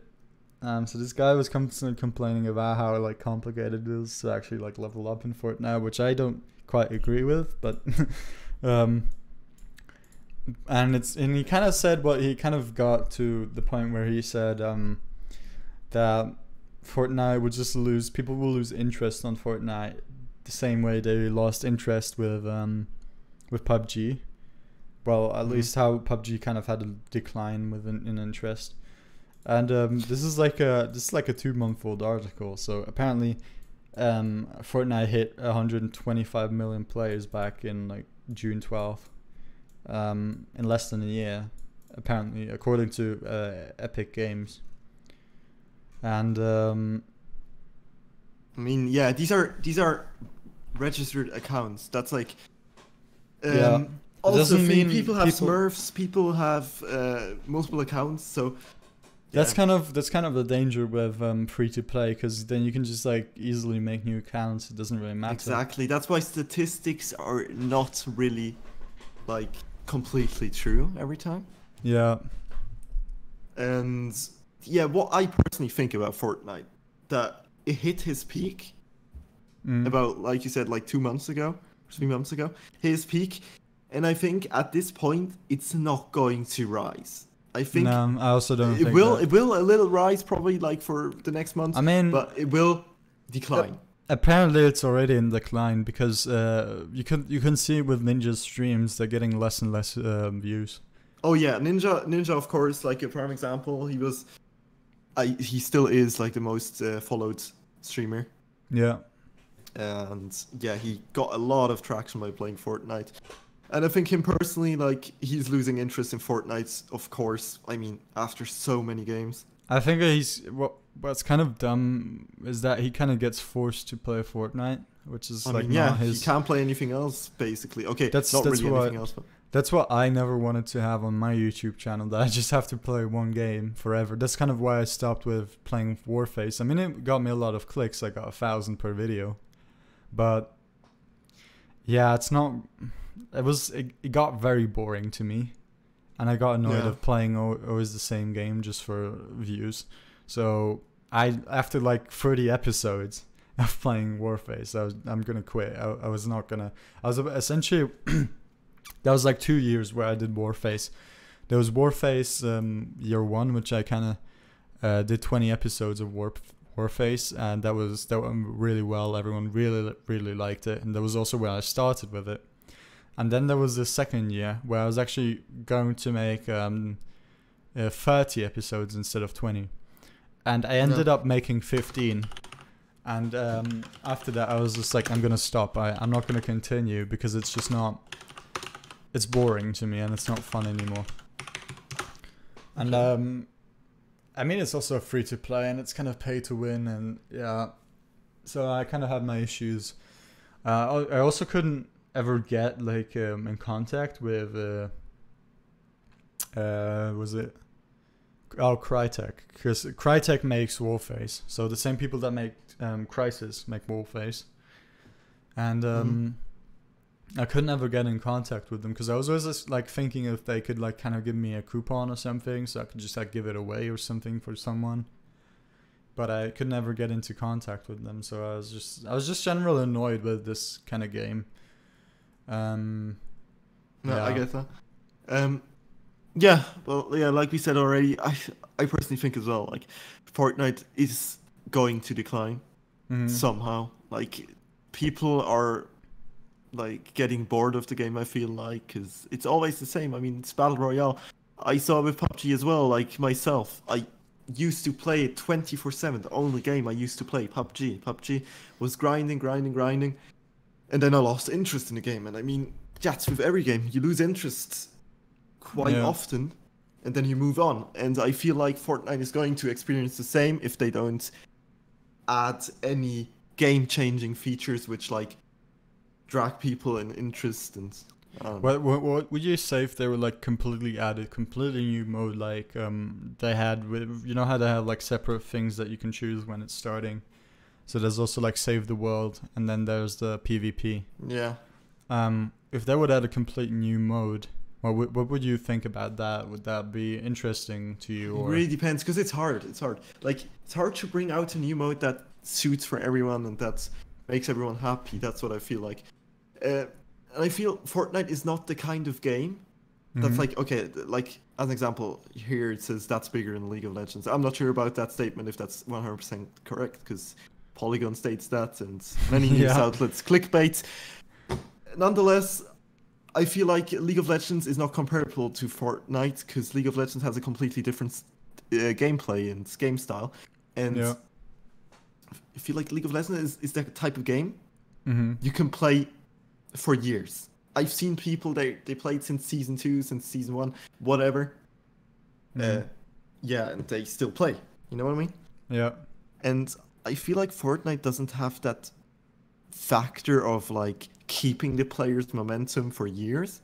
So this guy was constantly complaining about how like complicated it is to actually like level up in Fortnite, which I don't quite agree with, but and he kind of said he kind of got to the point where he said that Fortnite would just people will lose interest on Fortnite the same way they lost interest with PUBG. Well, at least how PUBG kind of had a decline in interest. And this is like a 2-month-old article. So apparently, Fortnite hit 125 million players back in like June 12th, in less than a year, apparently, according to Epic Games. And I mean, yeah, these are registered accounts. That's like yeah. Also, people have Smurfs. People have multiple accounts. So yeah. That's kind of the danger with free to play, because then you can just like easily make new accounts. It doesn't really matter. Exactly. That's why statistics are not really like completely true every time. Yeah. And yeah, what I personally think about Fortnite, that it hit his peak about, like you said, like 2 months ago, 3 months ago, his peak. And I think at this point, it's not going to rise. I think no, I also don't think it will. It will a little rise probably like for the next month. I mean, but it will decline. Apparently, it's already in decline, because you can see with Ninja's streams, they're getting less and less views. Oh yeah, Ninja, of course, like a prime example. He still is like the most followed streamer. Yeah. And yeah, he got a lot of traction by playing Fortnite. And I think him personally, like, he's losing interest in Fortnite, of course. I mean, after so many games. I think what's kind of dumb is that he kind of gets forced to play Fortnite, which is not his. He can't play anything else, basically. Okay, that's not really anything else. But that's what I never wanted to have on my YouTube channel, that I just have to play one game forever. That's kind of why I stopped with playing Warface. I mean, it got me a lot of clicks. I got 1,000 per video. But yeah, it's not... It got very boring to me, and I got annoyed of playing always the same game just for views. So after like 30 episodes of playing Warface, I'm gonna quit. I was essentially that was like 2 years where I did Warface. There was Warface year 1, which I kind of did 20 episodes of Warface, and that went really well. Everyone really liked it, and that was also where I started with it. And then there was the second year where I was actually going to make 30 episodes instead of 20. And I ended up making 15. And after that, I was just like, I'm going to stop. I'm not going to continue, because it's just not... It's boring to me, and it's not fun anymore. And I mean, it's also free to play, and it's kind of pay to win. And yeah, so I kind of had my issues. I also couldn't ever get like in contact with was it Crytek, because Crytek makes Warface, so the same people that make Crysis make Warface, and I couldn't ever get in contact with them, because I was always just, like, thinking if they could like kind of give me a coupon or something, so I could just like give it away or something for someone. But I could never get into contact with them, so I was just generally annoyed with this kind of game. No, I get that. Yeah, well, yeah, like we said already, I personally think as well, like, Fortnite is going to decline somehow. Like, people are like getting bored of the game, I feel like, because it's always the same. I mean, it's Battle Royale. I saw with PUBG as well, like myself. I used to play it 24/7. The only game I used to play, PUBG. PUBG was grinding. And then I lost interest in the game. And I mean, that's with every game. You lose interest quite often, and then you move on. And I feel like Fortnite is going to experience the same if they don't add any game-changing features which, like, drag people in interest. And what would you say if they were like completely new mode, like they had with, you know how they have like separate things that you can choose when it's starting? So there's also like save the world, and then there's the PvP. Yeah. If they would add a complete new mode, what would you think about that? Would that be interesting to you? Or? It really depends, because it's hard. Like, it's hard to bring out a new mode that suits for everyone and that makes everyone happy. That's what I feel like. And I feel Fortnite is not the kind of game that's like, okay, like, as an example, here it says that's bigger than League of Legends. I'm not sure about that statement, if that's 100% correct, because Polygon states that, and many news outlets clickbait. Nonetheless, I feel like League of Legends is not comparable to Fortnite because League of Legends has a completely different gameplay and game style, and I feel like League of Legends is that type of game you can play for years. I've seen people they played since season 2, since season 1, whatever. Yeah, and they still play. You know what I mean? Yeah. And I feel like Fortnite doesn't have that factor of like keeping the players' momentum for years.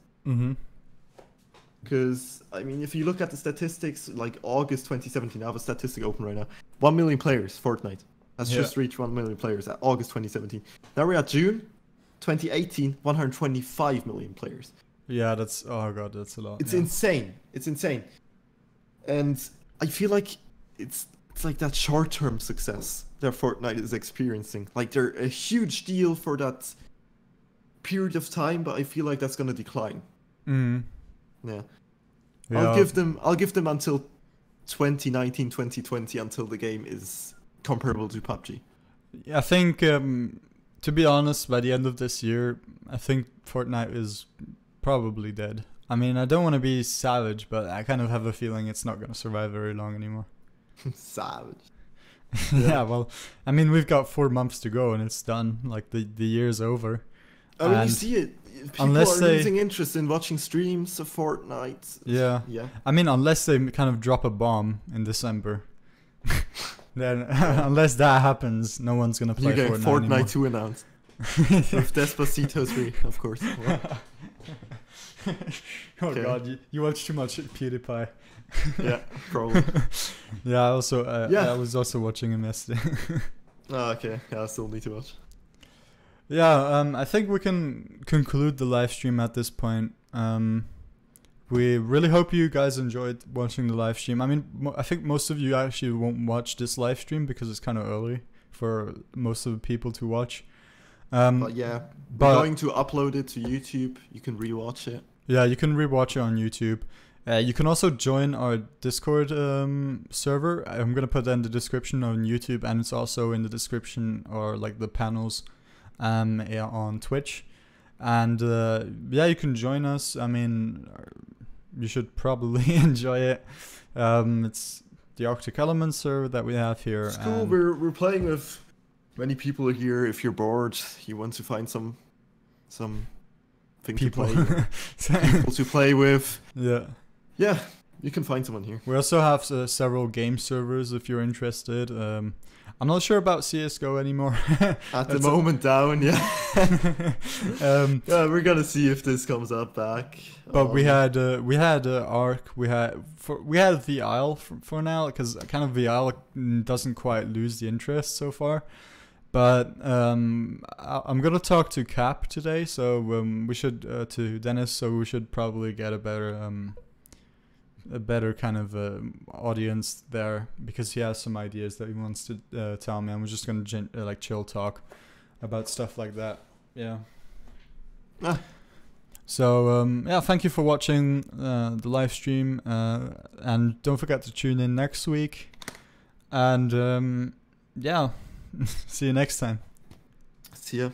Because I mean, if you look at the statistics, like August 2017, I have a statistic open right now. 1 million players. Fortnite has just reached 1 million players at August 2017. Now we're at June 2018, 125 million players. Yeah, that's that's a lot. It's insane. It's insane. And I feel like it's like that short-term success that Fortnite is experiencing. Like they're a huge deal for that period of time, but I feel like that's gonna decline. Yeah. I'll give them until 2019, 2020 until the game is comparable to PUBG. I think to be honest, by the end of this year, I think Fortnite is probably dead. I mean, I don't want to be savage, but I kind of have a feeling it's not going to survive very long anymore. Savage. Yeah, well, I mean, we've got 4 months to go and it's done. Like, the year's over. I mean, you see it. People are losing interest in watching streams of Fortnite. Yeah. I mean, unless they kind of drop a bomb in December. Then, unless that happens, no one's going to play Fortnite anymore. Fortnite 2 announced. With Despacito 3, of course. Oh god, you watch too much PewDiePie. Yeah, probably. Yeah, I was also watching him yesterday. Oh, okay. Yeah, I still need to watch. Yeah, I think we can conclude the live stream at this point. We really hope you guys enjoyed watching the live stream. I mean, I think most of you actually won't watch this live stream because it's kind of early for most of the people to watch. But yeah, we're going to upload it to YouTube. You can rewatch it. Yeah, you can rewatch it on YouTube. You can also join our Discord server. I'm going to put that in the description on YouTube, and it's also in the description or like the panels on Twitch. And yeah, you can join us. I mean, you should probably enjoy it. It's the Arctic Elements server that we have here. It's cool. We're playing with many people here. If you're bored, you want to find some people to play with. Yeah, you can find someone here. We also have several game servers if you're interested. I'm not sure about CSGO anymore. At the moment, down, yeah. Yeah, we're gonna see if this comes up back. But we had Arc. We had the Isle for now, because kind of the Isle doesn't quite lose the interest so far. But I'm gonna talk to Cap today, so we should to Dennis. So we should probably get a better kind of audience there, because he has some ideas that he wants to tell me, and we're just gonna like chill talk about stuff like that. Yeah. So yeah, thank you for watching the live stream, and don't forget to tune in next week. And yeah, see you next time. See ya.